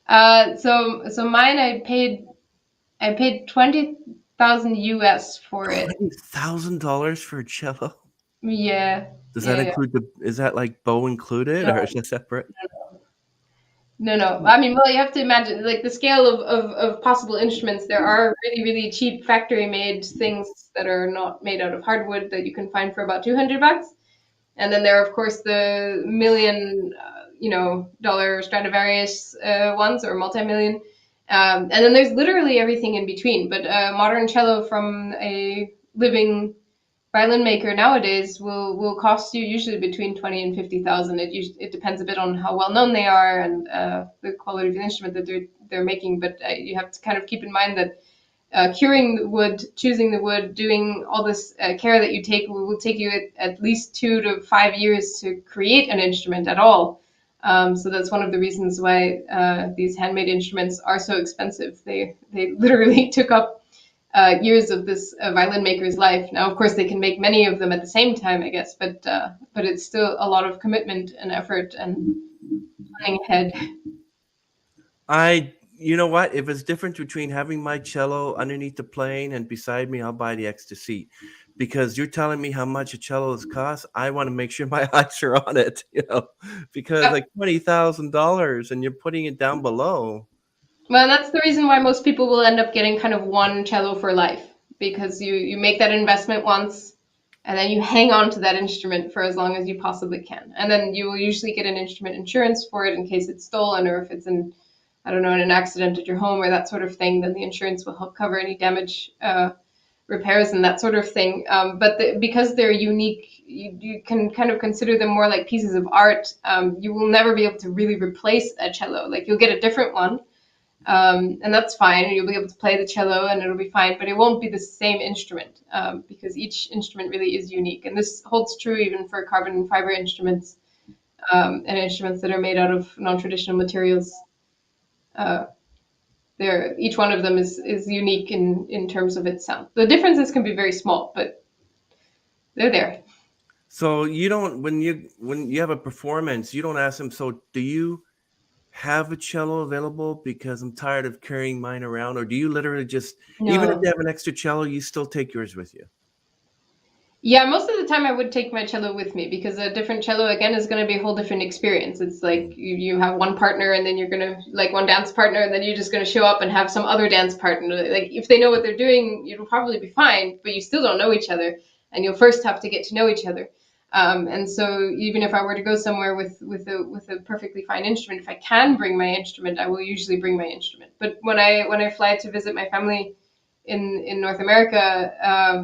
So mine I paid 20,000 US for it. $20,000 for a cello? Yeah, Does that yeah. include is that like bow included No, or is that separate? no. I mean, well, you have to imagine like the scale of possible instruments. There are really, really cheap factory made things that are not made out of hardwood that you can find for about $200. And then there are, of course, the million, dollar Stradivarius ones or multi-million. And then there's literally everything in between. But modern cello from a living violin maker nowadays will cost you usually between 20 and 50,000. It depends a bit on how well known they are and the quality of the instrument that they're making. But you have to kind of keep in mind that curing the wood, choosing the wood, doing all this care that you take will take you at least 2 to 5 years to create an instrument at all. So that's one of the reasons why these handmade instruments are so expensive. They literally took up years of this violin maker's life. Now, of course, they can make many of them at the same time, I guess, but it's still a lot of commitment and effort and planning ahead. You know what? If it's different between having my cello underneath the plane and beside me, I'll buy the extra seat because you're telling me how much a cello is cost. I want to make sure my eyes are on it, because like $20,000 and you're putting it down below. Well, that's the reason why most people will end up getting kind of one cello for life because you make that investment once and then you hang on to that instrument for as long as you possibly can. And then you will usually get an instrument insurance for it in case it's stolen or if it's in, I don't know, in an accident at your home or that sort of thing, then the insurance will help cover any damage, repairs and that sort of thing. Because they're unique, you can kind of consider them more like pieces of art. You will never be able to really replace a cello. Like you'll get a different one, and that's fine. You'll be able to play the cello, and it'll be fine. But it won't be the same instrument because each instrument really is unique. And this holds true even for carbon and fiber instruments and instruments that are made out of non-traditional materials. Uh, each one of them is unique in terms of its sound. The differences can be very small, but they're there. So you don't when you have a performance, you don't ask them. So do you have a cello available because I'm tired of carrying mine around, or do you literally just even if No. you have an extra cello, you still take yours with you? Yeah, most of the time I would take my cello with me because a different cello again is going to be a whole different experience. It's like you have one partner and then you're going to like one dance partner and then you're just going to show up and have some other dance partner. Like if they know what they're doing, it'll probably be fine, but you still don't know each other and you'll first have to get to know each other. And so even if I were to go somewhere with a perfectly fine instrument, if I can bring my instrument, I will usually bring my instrument. But when I fly to visit my family in North America,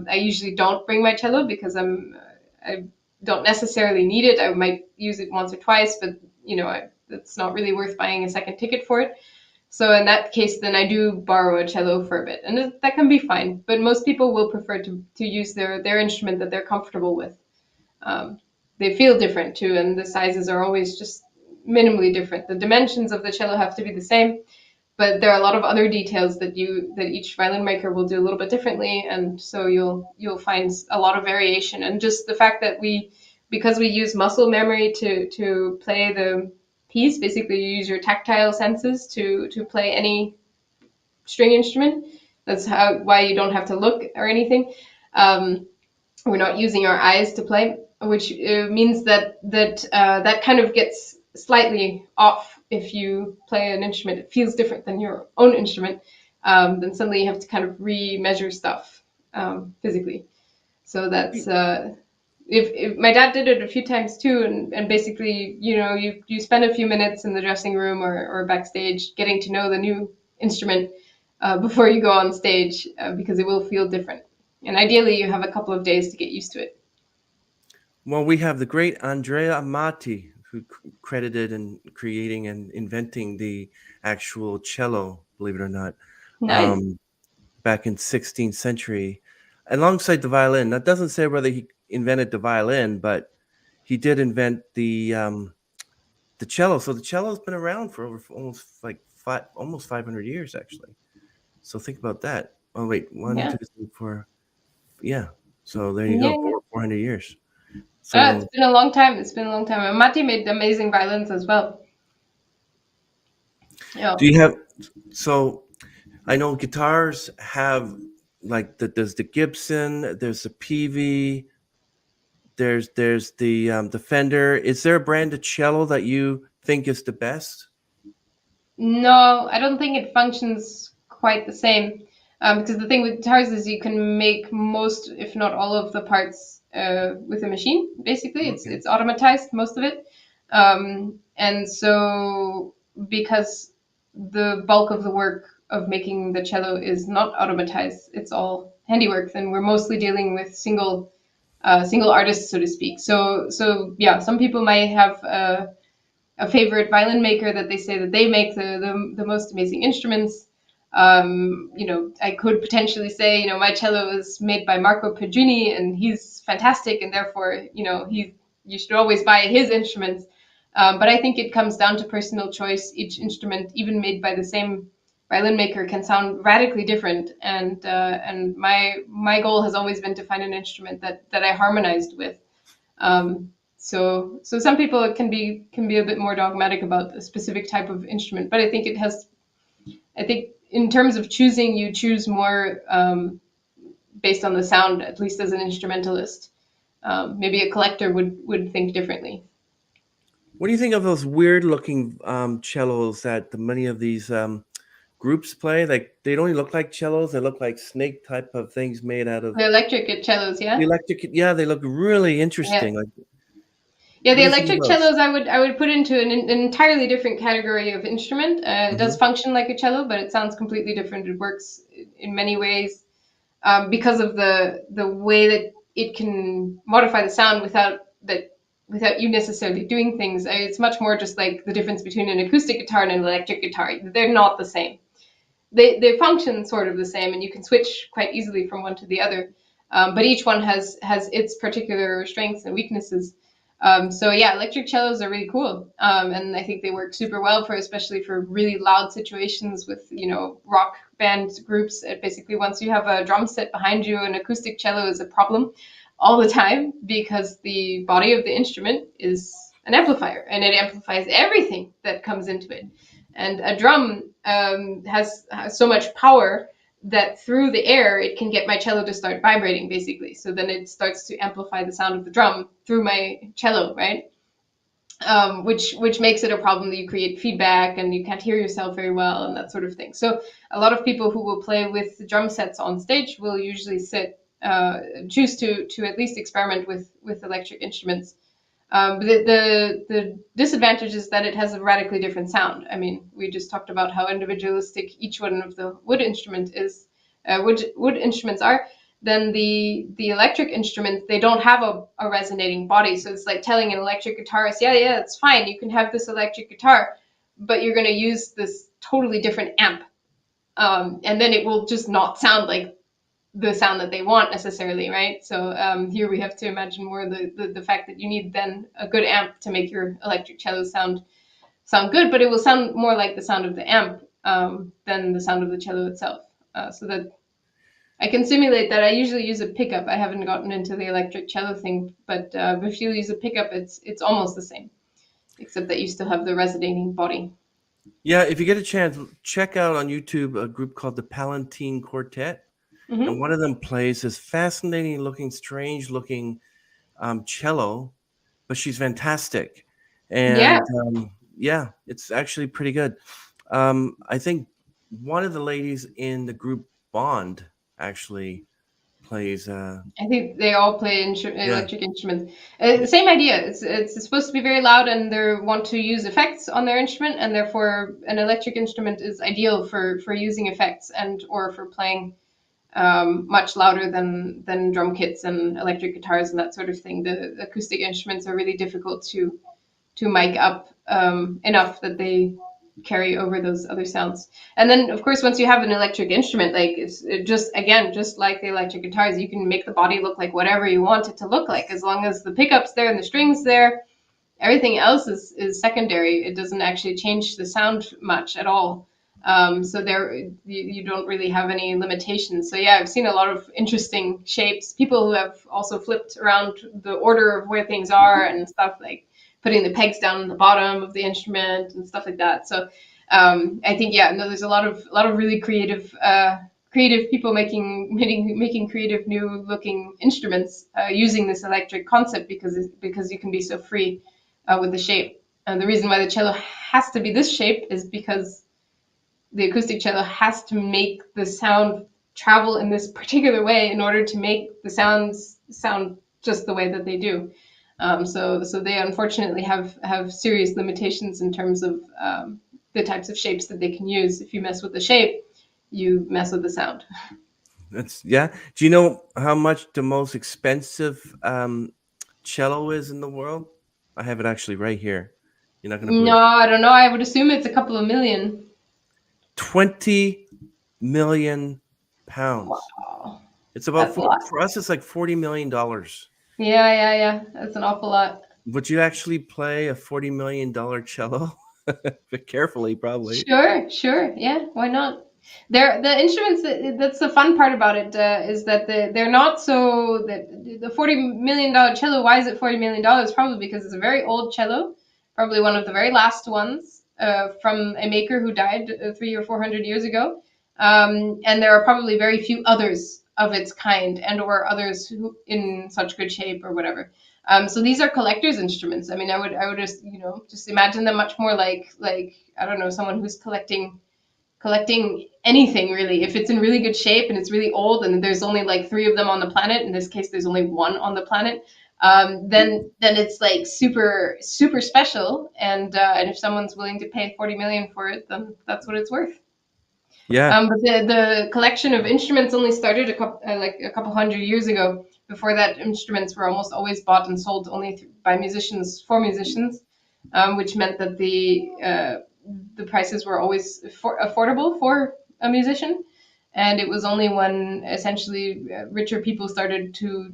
I usually don't bring my cello because I don't necessarily need it. I might use it once or twice, but it's not really worth buying a second ticket for it. So in that case, then I do borrow a cello for a bit, and that can be fine. But most people will prefer to use their instrument that they're comfortable with. Um, they feel different too, and the sizes are always just minimally different. The dimensions of the cello have to be the same, but there are a lot of other details that each violin maker will do a little bit differently, and so you'll find a lot of variation. And just the fact that because we use muscle memory to play the piece, basically you use your tactile senses to play any string instrument. That's why you don't have to look or anything. We're not using our eyes to play, which means that kind of gets slightly off if you play an instrument. It feels different than your own instrument. Then suddenly you have to kind of re-measure stuff physically. So that's if my dad did it a few times too, and basically you spend a few minutes in the dressing room or backstage getting to know the new instrument before you go on stage because it will feel different. And ideally, you have a couple of days to get used to it. Well, we have the great Andrea Amati, who credited in creating and inventing the actual cello, believe it or not, Nice. back in 16th century, alongside the violin. That doesn't say whether he invented the violin, but he did invent the cello. So the cello's been around for over almost 500 years, actually. So think about that. Oh wait, one, Yeah. two, three, four. Yeah. So there you Yeah. go, Yeah. 400 years. It's So been a long time. It's been a long time. And Matti made amazing violins as well. Yeah. do you have? So I know guitars have there's the Gibson, there's the PV, there's the Fender. Is there a brand of cello that you think is the best? No, I don't think it functions quite the same. Because the thing with guitars is you can make most, if not all, of the parts with a machine. Basically, Okay. it's automatized, most of it. And so because the bulk of the work of making the cello is not automatized, it's all handiwork. Then we're mostly dealing with single artists, so to speak. So yeah, some people might have a favorite violin maker that they say that they make the most amazing instruments. I could potentially say, my cello is made by Marco Pedrini and he's fantastic, and therefore, you should always buy his instruments. But I think it comes down to personal choice. Each instrument, even made by the same violin maker, can sound radically different. And my goal has always been to find an instrument that I harmonized with. So some people can be a bit more dogmatic about a specific type of instrument, but I think in terms of choosing, you choose more based on the sound, at least as an instrumentalist. Maybe a collector would think differently. What do you think of those weird looking cellos that many of these groups play? Like they don't even look like cellos; they look like snake type of things made out of The electric cellos, the yeah, electric. Yeah, they look really yeah. interesting. Like, Yeah, what the do you think of electric those? cellos I would put into an entirely different category of instrument. It does Hmm. function like a cello, but it sounds completely different. It works in many ways because of the way that it can modify the sound without you necessarily doing things. It's much more just like the difference between an acoustic guitar and an electric guitar. They're not the same. They function sort of the same, and you can switch quite easily from one to the other. But each one has its particular strengths and weaknesses. So yeah, electric cellos are really cool, and I think they work super well especially for really loud situations with rock band groups. Basically, once you have a drum set behind you, an acoustic cello is a problem all the time because the body of the instrument is an amplifier, and it amplifies everything that comes into it. And a drum has so much power that through the air it can get my cello to start vibrating, basically. So then it starts to amplify the sound of the drum through my cello, right? Which makes it a problem that you create feedback and you can't hear yourself very well and that sort of thing. So a lot of people who will play with drum sets on stage will usually sit choose to at least experiment with electric instruments. But the disadvantage is that it has a radically different sound. I mean, we just talked about how individualistic each one of the wood instruments are. Then the electric instruments, they don't have a resonating body. So it's like telling an electric guitarist, yeah, it's fine. You can have this electric guitar, but you're going to use this totally different amp. And then it will just not sound like the sound that they want necessarily, right? So here we have to imagine more the fact that you need then a good amp to make your electric cello sound good, but it will sound more like the sound of the amp than the sound of the cello itself. So that I can simulate that. I usually use a pickup. I haven't gotten into the electric cello thing, but if you use a pickup, it's almost the same, except that you still have the resonating body. Yeah, if you get a chance, check out on YouTube a group called the Palatine Quartet. Mm-hmm. And one of them plays this fascinating looking, strange looking cello, but she's fantastic. And Yeah. it's actually pretty good. I think one of the ladies in the group Bond actually plays. I think they all play Yeah. electric instruments. The same idea. It's supposed to be very loud, and they want to use effects on their instrument, and therefore an electric instrument is ideal for using effects and or for playing much louder than drum kits and electric guitars and that sort of thing. The acoustic instruments are really difficult to mic up enough that they carry over those other sounds. And then, of course, once you have an electric instrument, like just like the electric guitars, you can make the body look like whatever you want it to look like, as long as the pickup's there and the strings there. Everything else is secondary. It doesn't actually change the sound much at all. So there, you don't really have any limitations. So yeah, I've seen a lot of interesting shapes. People who have also flipped around the order of where things are and stuff, like putting the pegs down on the bottom of the instrument and stuff like that. So I think there's a lot of really creative people making creative new looking instruments using this electric concept because you can be so free with the shape. And the reason why the cello has to be this shape is because the acoustic cello has to make the sound travel in this particular way in order to make the sounds sound just the way that they do. So they unfortunately have serious limitations in terms of the types of shapes that they can use. If you mess with the shape, you mess with the sound. Do you know how much the most expensive cello is in the world? I have it actually right here. You're not going to believe No, it. I don't know. I would assume it's a couple of million. 20 million pounds. Wow. It's about for us. It's like $40 million. Yeah. That's an awful lot. Would you actually play a $40 million cello? But carefully, probably. Sure. Yeah, why not? The instruments. That's the fun part about it is that they're not so that the $40 million cello. Why is it $40 million? Probably because it's a very old cello, probably one of the very last ones from a maker who died 300 or 400 years ago. And there are probably very few others of its kind, and or others who in such good shape or whatever. So these are collector's instruments. I mean, I would just imagine them much more like I don't know, someone who's collecting anything really. If it's in really good shape and it's really old and there's only like 3 of them on the planet, in this case there's only 1 on the planet, then it's like super super special. And if someone's willing to pay 40 million for it, then that's what it's worth. Yeah. But the collection of instruments only started a couple hundred years ago. Before that, instruments were almost always bought and sold only by musicians for musicians, which meant that the prices were always affordable for a musician. And it was only when essentially richer people started to,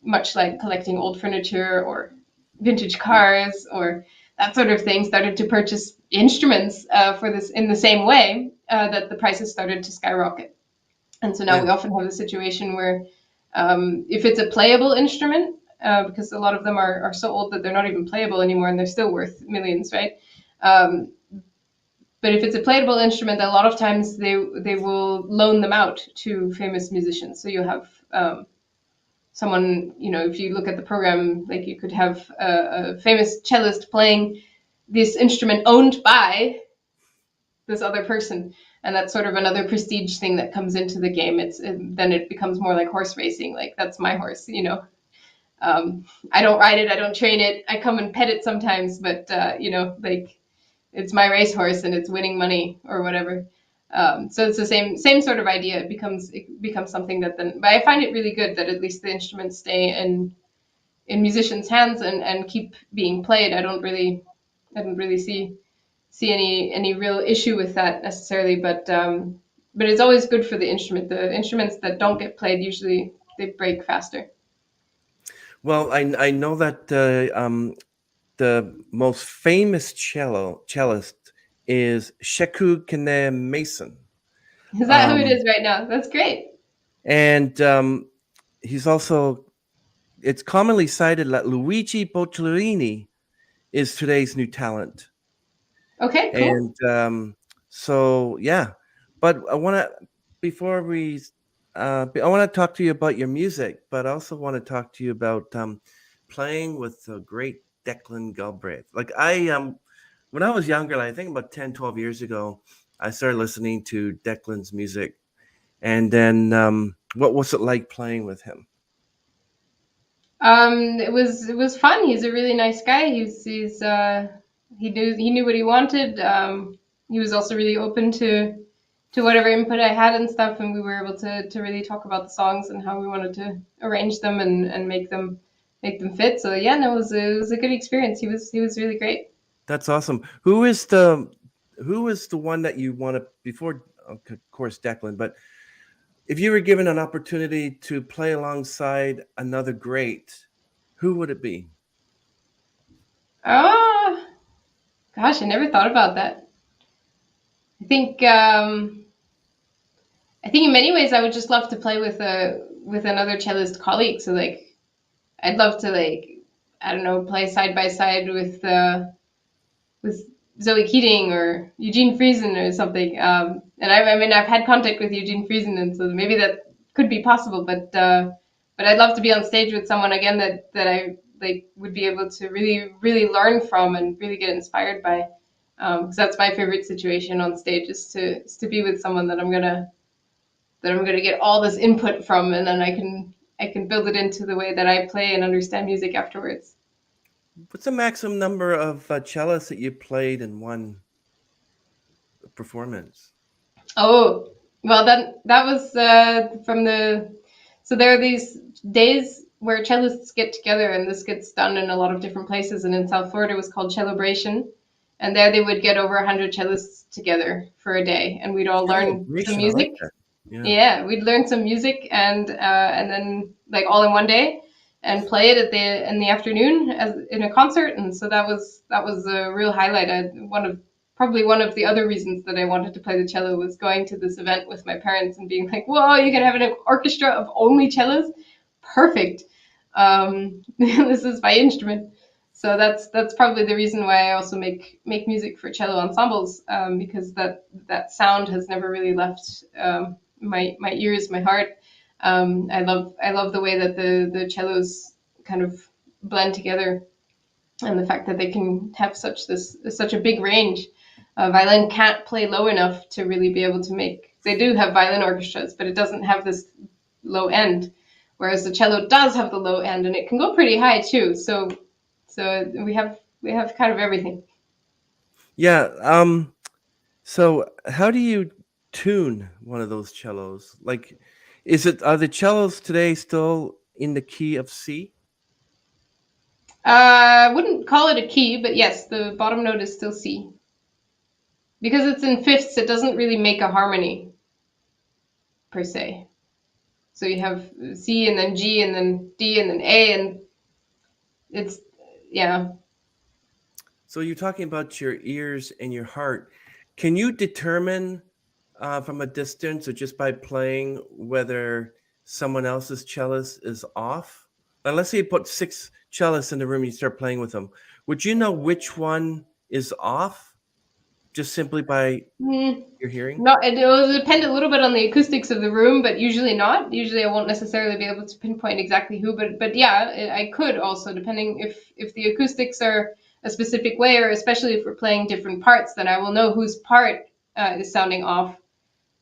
much like collecting old furniture or vintage cars or that sort of thing, started to purchase instruments for this in the same way, that the prices started to skyrocket. And so now we often have a situation where if it's a playable instrument, because a lot of them are so old that they're not even playable anymore and they're still worth millions, right? But if it's a playable instrument, a lot of times they will loan them out to famous musicians. So you have someone, if you look at the program, like you could have a famous cellist playing this instrument owned by this other person. and that's sort of another prestige thing that comes into the game. Then it becomes more like horse racing. Like, that's my horse, you know. I don't ride it, I don't train it. I come and pet it sometimes, but you know, like, it's my racehorse and it's winning money or whatever. So it's the same sort of idea. It becomes something that then, but I find it really good that at least the instruments stay in musicians' hands and keep being played. I don't really see any real issue with that necessarily, but it's always good for the instrument. The instruments that don't get played, usually they break faster. Well, I know that the most famous cellist is Sheku Kene Mason. Is that who it is right now? That's great. And he's also, it's commonly cited that Luigi Boccherini is today's new talent. Okay, cool. And so, yeah. But I want to, before we, I want to talk to you about your music, but I also want to talk to you about playing with the great Declan Galbraith. Like, when I was younger, like, I think about 10, 12 years ago, I started listening to Declan's music. And then what was it like playing with him? It was fun. He's a really nice guy. He knew what he wanted. He was also really open to whatever input I had and stuff, and we were able to really talk about the songs and how we wanted to arrange them and make them fit. So yeah, no, it was a good experience. He was really great. That's awesome. Who is the one that you want to, before, of course, Declan, but if you were given an opportunity to play alongside another great, who would it be? Oh gosh, I never thought about that. I think I think in many ways I would just love to play with another cellist colleague. So like, I'd love to, like, I don't know, play side by side with Zoe Keating or Eugene Friesen or something. And I mean, I've had contact with Eugene Friesen, and so maybe that could be possible. But I'd love to be on stage with someone again that I like would be able to really really learn from and really get inspired by. Because that's my favorite situation on stage, is to be with someone that I'm gonna get all this input from, and then I can build it into the way that I play and understand music afterwards. What's the maximum number of cellists that you played in one performance? Oh, well, that was from the. So there are these days where cellists get together, and this gets done in a lot of different places. And in South Florida, it was called Celebration, and there they would get over 100 cellists together for a day, and we'd all learn some Celebration, I like music. that. Yeah. Yeah, we'd learn some music and then, like, all in one day, and play it in the afternoon as in a concert. And so that was a real highlight. Probably one of the other reasons that I wanted to play the cello was going to this event with my parents and being like, "Whoa, you can have an orchestra of only cellos? Perfect. This is my instrument." So that's probably the reason why I also make music for cello ensembles, because that sound has never really left my ears, my heart. I love the way that the cellos kind of blend together, and the fact that they can have such a big range. Violin can't play low enough to really be able to make. They do have violin orchestras, but it doesn't have this low end, whereas the cello does have the low end, and it can go pretty high too. So we have kind of everything. Yeah. So how do you tune one of those cellos? Like, are the cellos today still in the key of C? I wouldn't call it a key, but yes, the bottom note is still C. Because it's in fifths, it doesn't really make a harmony per se. So you have C and then G and then D and then A, and it's, yeah. So you're talking about your ears and your heart. Can you determine from a distance or just by playing whether someone else's cellist is off? Now, let's say you put 6 cellists in the room and you start playing with them. Would you know which one is off just simply by Mm, your hearing? No, it will depend a little bit on the acoustics of the room, but usually not. Usually, I won't necessarily be able to pinpoint exactly who, but yeah, I could also, depending if the acoustics are a specific way, or especially if we're playing different parts, then I will know whose part is sounding off.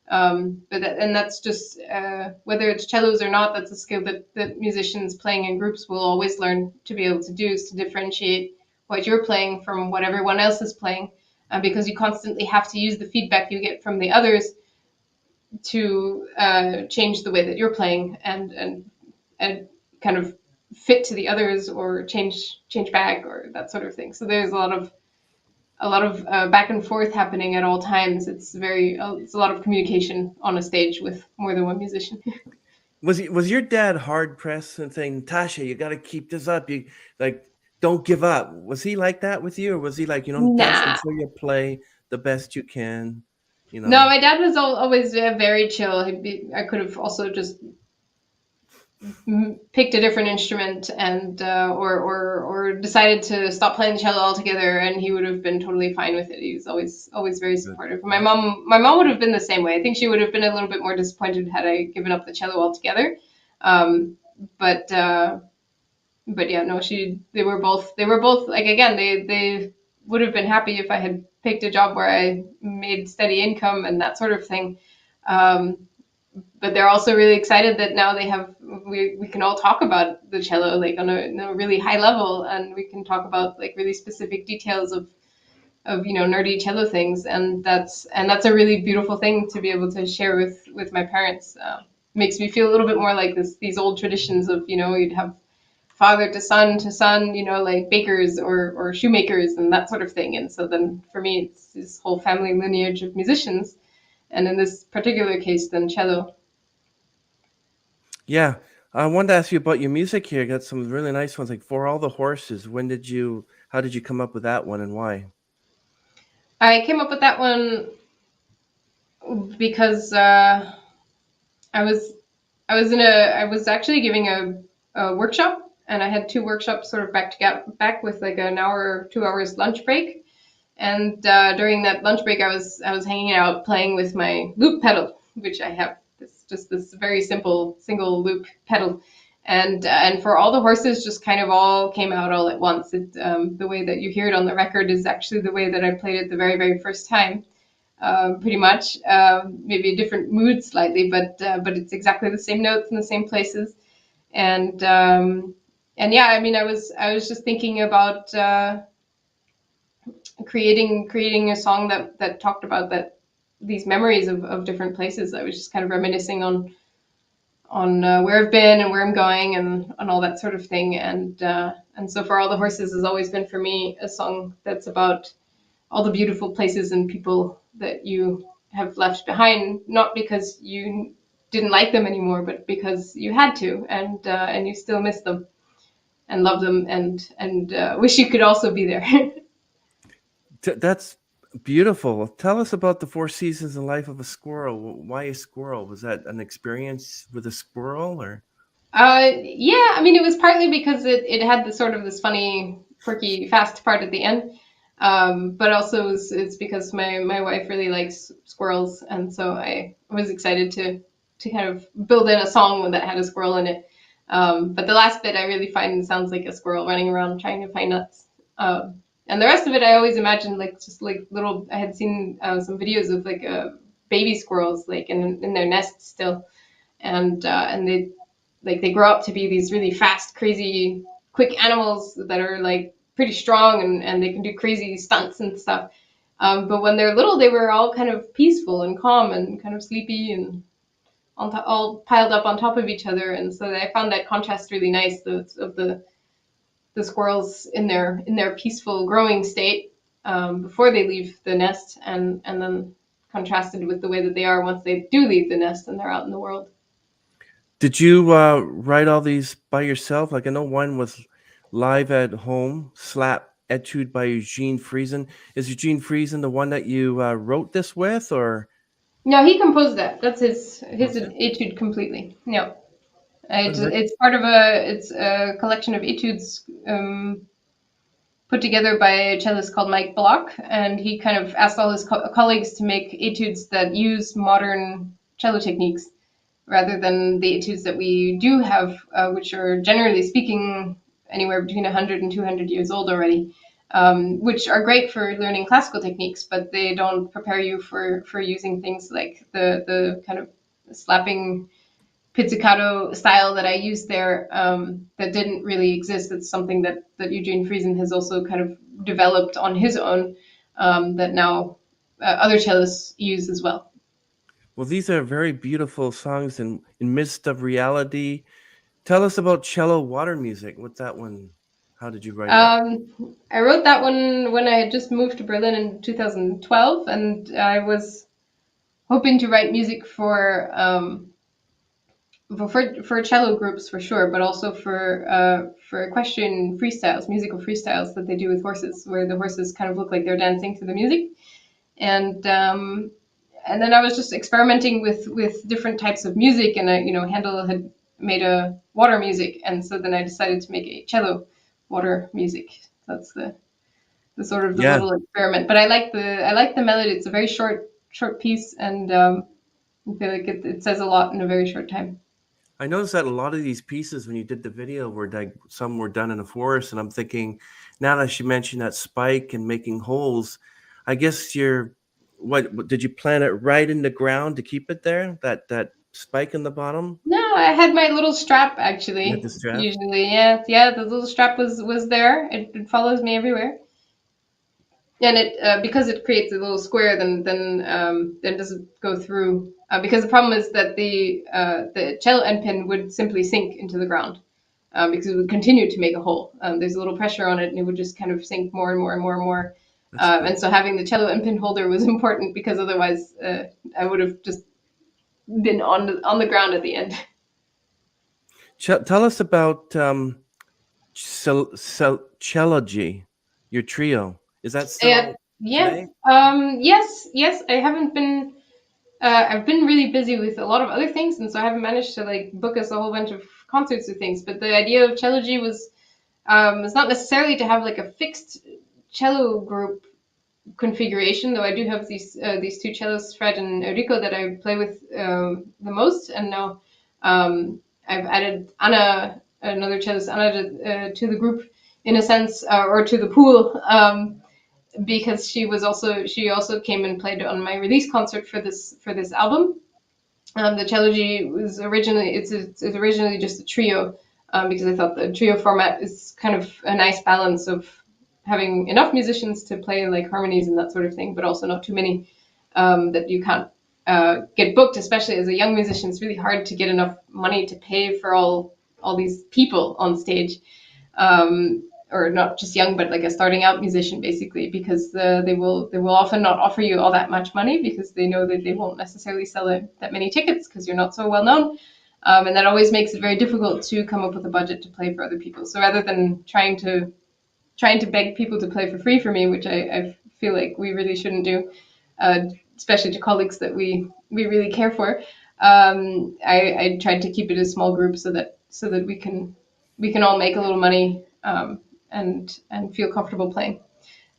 And that's just whether it's cellos or not. That's a skill that musicians playing in groups will always learn to be able to do, is to differentiate what you're playing from what everyone else is playing, because you constantly have to use the feedback you get from the others to change the way that you're playing, and kind of fit to the others, or change back, or that sort of thing. So there's a lot of back and forth happening at all times. It's a lot of communication on a stage with more than one musician. Was your dad hard pressed and saying, Natasha, you got to keep this up? You like don't give up. Was he like that with you, or was he like, Natasha, I'm Nah. sure you play the best you can, No, my dad was always very chill. I could have also just picked a different instrument, and or decided to stop playing the cello altogether, and he would have been totally fine with it. He was always very Good. supportive. My mom would have been the same way. I think she would have been a little bit more disappointed had I given up the cello altogether. Um, but yeah, no, they were both like, again, they would have been happy if I had picked a job where I made steady income and that sort of thing. Um, but they're also really excited that now we can all talk about the cello, like on a really high level, and we can talk about like really specific details of nerdy cello things, and that's a really beautiful thing to be able to share with my parents. Makes me feel a little bit more like these old traditions of, you'd have father to son, like bakers or shoemakers and that sort of thing. And so then for me, it's this whole family lineage of musicians, and in this particular case, then cello. Yeah. I wanted to ask you about your music here. Got some really nice ones, like For All the Horses. How did you come up with that one, and why? I came up with that one because I was I was actually giving a workshop, and I had two workshops sort of back to back with like an hour or 2 hours lunch break. And during that lunch break, I was hanging out playing with my loop pedal, which I have this very simple single loop pedal. And For All the Horses just kind of all came out all at once. The way that you hear it on the record is actually the way that I played it the very first time, pretty much. Maybe a different mood slightly, but it's exactly the same notes in the same places. And yeah, I mean, I was just thinking about creating a song that talked about these memories of different places. I was just kind of reminiscing on where I've been and where I'm going, and all that sort of thing. And so For All the Horses has always been for me a song that's about all the beautiful places and people that you have left behind, not because you didn't like them anymore, but because you had to, and you still miss them and love them, and wish you could also be there. That's beautiful. Tell us about the 4 seasons in life of a squirrel. Why a squirrel? Was that an experience with a squirrel, or? Yeah, I mean, it was partly because it had the sort of this funny, quirky, fast part at the end. But also it's because my wife really likes squirrels, and so I was excited to kind of build in a song that had a squirrel in it. But the last bit I really find sounds like a squirrel running around trying to find nuts. And the rest of it I always imagined like just like little. I had seen some videos of like baby squirrels like in their nests still, and they grow up to be these really fast, crazy, quick animals that are like pretty strong, and they can do crazy stunts and stuff. But when they're little, they were all kind of peaceful and calm and kind of sleepy, and all piled up on top of each other. And so I found that contrast really nice, of the squirrels in their peaceful growing state, before they leave the nest, and then contrasted with the way that they are once they do leave the nest and they're out in the world. Did you write all these by yourself? Like I know one was Live at Home, Slap Etude by Eugene Friesen. Is Eugene Friesen the one that you wrote this with, or? No, he composed that. That's his Okay. etude completely. No, Oh, it's a collection of etudes, put together by a cellist called Mike Block, and he kind of asked all his colleagues to make etudes that use modern cello techniques rather than the etudes that we do have, which are generally speaking anywhere between 100 and 200 years old already. which are great for learning classical techniques, but they don't prepare you for using things like the kind of slapping pizzicato style that I used there, that didn't really exist. It's something that Eugene Friesen has also kind of developed on his own, that now other cellists use as well. Well, these are very beautiful songs in midst of reality. Tell us about cello water music. What's that one? How did you write that? I wrote that one when I had just moved to Berlin in 2012, and I was hoping to write music for cello groups for sure, but also for equestrian freestyles, musical freestyles that they do with horses, where the horses kind of look like they're dancing to the music. And then I was just experimenting with different types of music, and Handel had made a water music, and so then I decided to make a cello water music. That's the sort of the Yeah, little experiment. But I like the melody. It's a very short piece, and I feel like it says a lot in a very short time. I noticed that a lot of these pieces, when you did the video, were like some were done in a forest, and I'm thinking now that she mentioned that spike and making holes, I guess what did you plant it right in the ground to keep it there? That spike in the bottom? No, I had my little strap You had the actually. strap? Usually, yeah. The little strap was there. It follows me everywhere, and it because it creates a little square, then it doesn't go through. Because the problem is that the cello end pin would simply sink into the ground, because it would continue to make a hole. There's a little pressure on it, and it would just kind of sink more and more and more and more. That's good. And so having the cello end pin holder was important, because otherwise I would have just been on the ground at the end. Tell us about Cellogy, your trio. Is that Yeah, still yeah. today? Yes. I haven't been. I've been really busy with a lot of other things, and so I haven't managed to like book us a whole bunch of concerts or things. But the idea of Cellogy was, it's not necessarily to have like a fixed cello group configuration, though I do have these two cellists, Fred and Enrico, that I play with the most, and now I've added Anna, another cellist, Anna, to the group in a sense, or to the pool. Because she also came and played on my release concert for this album. The Cellogy was originally it's originally just a trio, because I thought the trio format is kind of a nice balance of having enough musicians to play like harmonies and that sort of thing, but also not too many, that you can't get booked. Especially as a young musician, it's really hard to get enough money to pay for all these people on stage. Or not just young, but like a starting out musician, basically, because they will often not offer you all that much money, because they know that they won't necessarily sell that many tickets because you're not so well known, and that always makes it very difficult to come up with a budget to play for other people. So rather than trying to beg people to play for free for me, which I feel like we really shouldn't do, uh, especially to colleagues that we really care for, I tried to keep it a small group, so that we can all make a little money. And feel comfortable playing.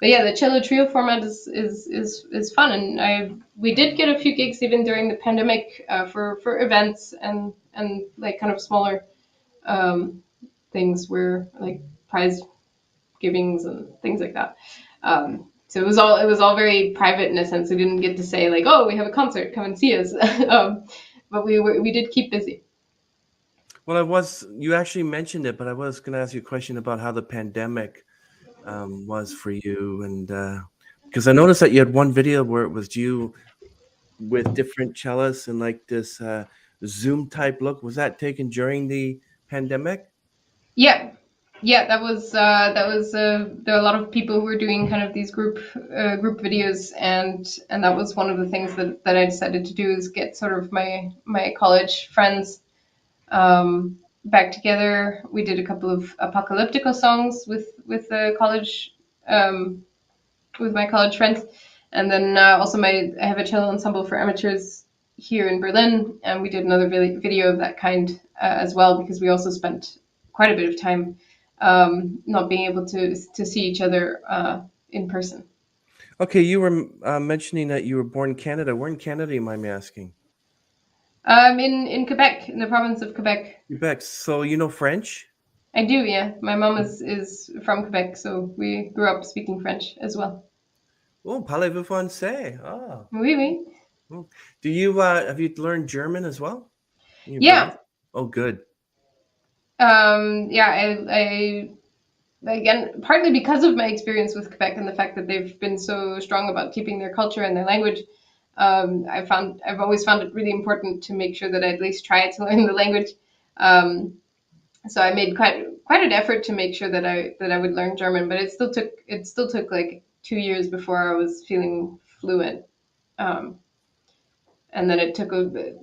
But yeah, the cello trio format is fun, and we did get a few gigs even during the pandemic, for events and like kind of smaller things, where like prize givings and things like that. So it was all very private in a sense. We didn't get to say like, oh, we have a concert, come and see us. But we did keep busy. Well, you actually mentioned it, but I was going to ask you a question about how the pandemic was for you. And because I noticed that you had one video where it was you with different cellists and like this Zoom type look. Was that taken during the pandemic? Yeah, yeah, that was there are a lot of people who were doing kind of these group videos, and that was one of the things that I decided to do, is get sort of my college friends back together. We did a couple of apocalyptical songs with the college, with my college friends, and then also I have a cello ensemble for amateurs here in Berlin, and we did another video of that kind, as well, because we also spent quite a bit of time not being able to see each other in person. Okay, you were mentioning that you were born in Canada. Where in Canada, you mind me asking? In Quebec, in the province of Quebec. Quebec. So you know French? I do, yeah. My mom is from Quebec, so we grew up speaking French as well. Oh, parlez-vous français? Ah. Oui, oui. Mm. Do you have you learned German as well in your Yeah. days? Oh, good. Yeah, again, partly because of my experience with Quebec and the fact that they've been so strong about keeping their culture and their language, I've always found it really important to make sure that I at least try to learn the language. Um, so I made quite an effort to make sure that I would learn German, but it still took like 2 years before I was feeling fluent. Um, and then it took a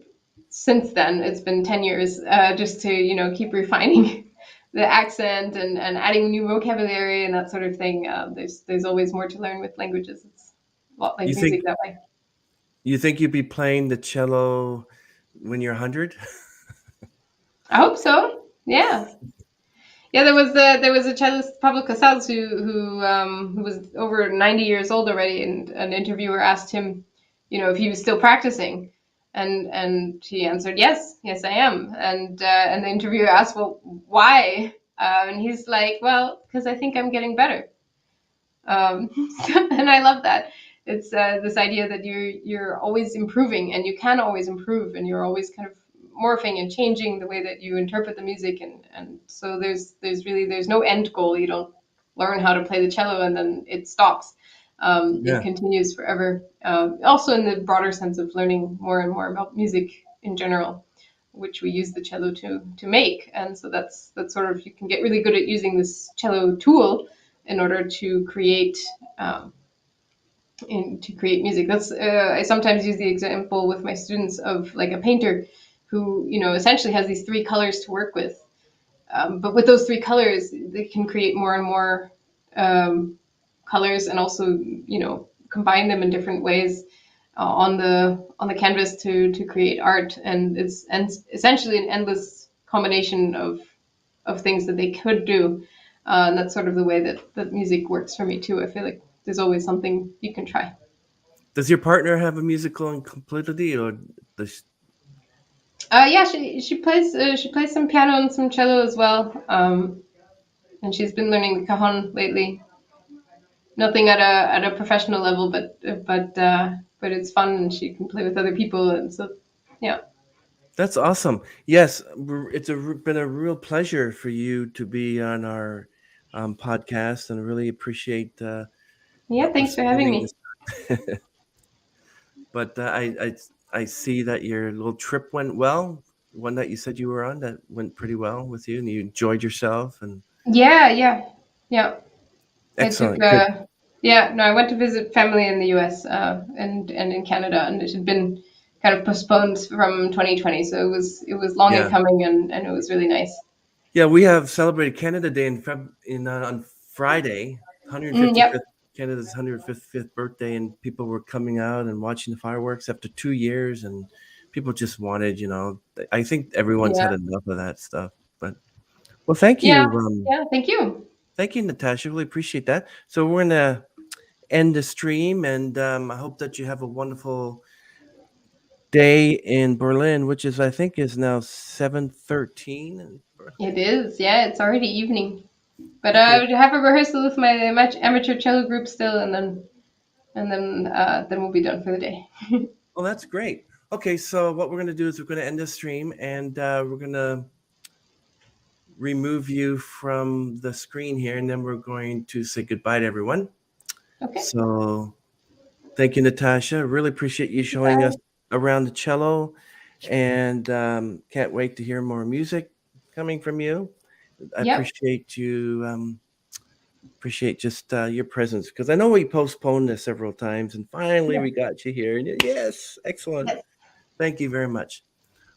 since then it's been 10 years just to keep refining the accent and adding new vocabulary and that sort of thing. There's always more to learn with languages. It's a lot like You music think that way. you think you'd be playing the cello when you're 100? I hope so. Yeah. Yeah, there was a cellist, Pablo Casals, who was over 90 years old already, and an interviewer asked him, if he was still practicing, and he answered, yes, yes, I am, and the interviewer asked, well, why? And he's like, well, because I think I'm getting better. um, and I love that. It's this idea that you're always improving, and you can always improve, and you're always kind of morphing and changing the way that you interpret the music, and so there's no end goal. You don't learn how to play the cello and then it stops. It Yeah. continues forever. Also, in the broader sense of learning more and more about music in general, which we use the cello to make. And so that's sort of, you can get really good at using this cello tool in order to create um, to create music. That's I sometimes use the example with my students of like a painter who essentially has these three colors to work with. But with those three colors, they can create more and more um, colors, and also combine them in different ways on the canvas to create art. And it's essentially an endless combination of things that they could do. And that's sort of the way that music works for me too. I feel like there's always something you can try. Does your partner have a musical incapability, or does Yeah, she plays some piano and some cello as well, and she's been learning the cajon lately. Nothing at a professional level, but it's fun, and she can play with other people, and so yeah. that's awesome? Yes, it's been a real pleasure for you to be on our podcast, and I really appreciate Yeah, thanks for having spending me. this. But I see that your little trip went well. One that you said you were on, that went pretty well with you, and you enjoyed yourself. And Yeah, yeah, yeah. I took excellent, good. yeah, no, I went to visit family in the US, and in Canada, and it had been kind of postponed from 2020, so it was long in Yeah, coming, and it was really nice. yeah. We have celebrated Canada Day on Friday, Yep. 155th Canada's 155th birthday, and people were coming out and watching the fireworks after 2 years, and people just wanted, I think everyone's Yeah. had enough of that stuff. But well, thank Yeah. you, Yeah. Thank you. Natasha. Really appreciate that. So we're gonna end the stream, and I hope that you have a wonderful day in Berlin, which is I think is now 7:13 in Berlin. It is. Yeah, it's already evening. But Okay. I would have a rehearsal with my amateur cello group still, and then we'll be done for the day. Well, that's great. Okay, so what we're gonna do is we're gonna end the stream, and we're gonna remove you from the screen here, and then we're going to say goodbye to everyone. Okay. So thank you, Natasha. Really appreciate you showing us Bye. around the cello, and can't wait to hear more music coming from you. I Yep. appreciate you. Appreciate just your presence, because I know we postponed this several times, and finally Yeah. we got you here. And yes, excellent. Yes. Thank you very much.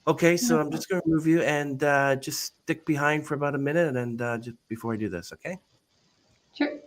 Okay, No so I'm problem. just going to move you and just stick behind for about a minute, and just before I do this, okay? Sure.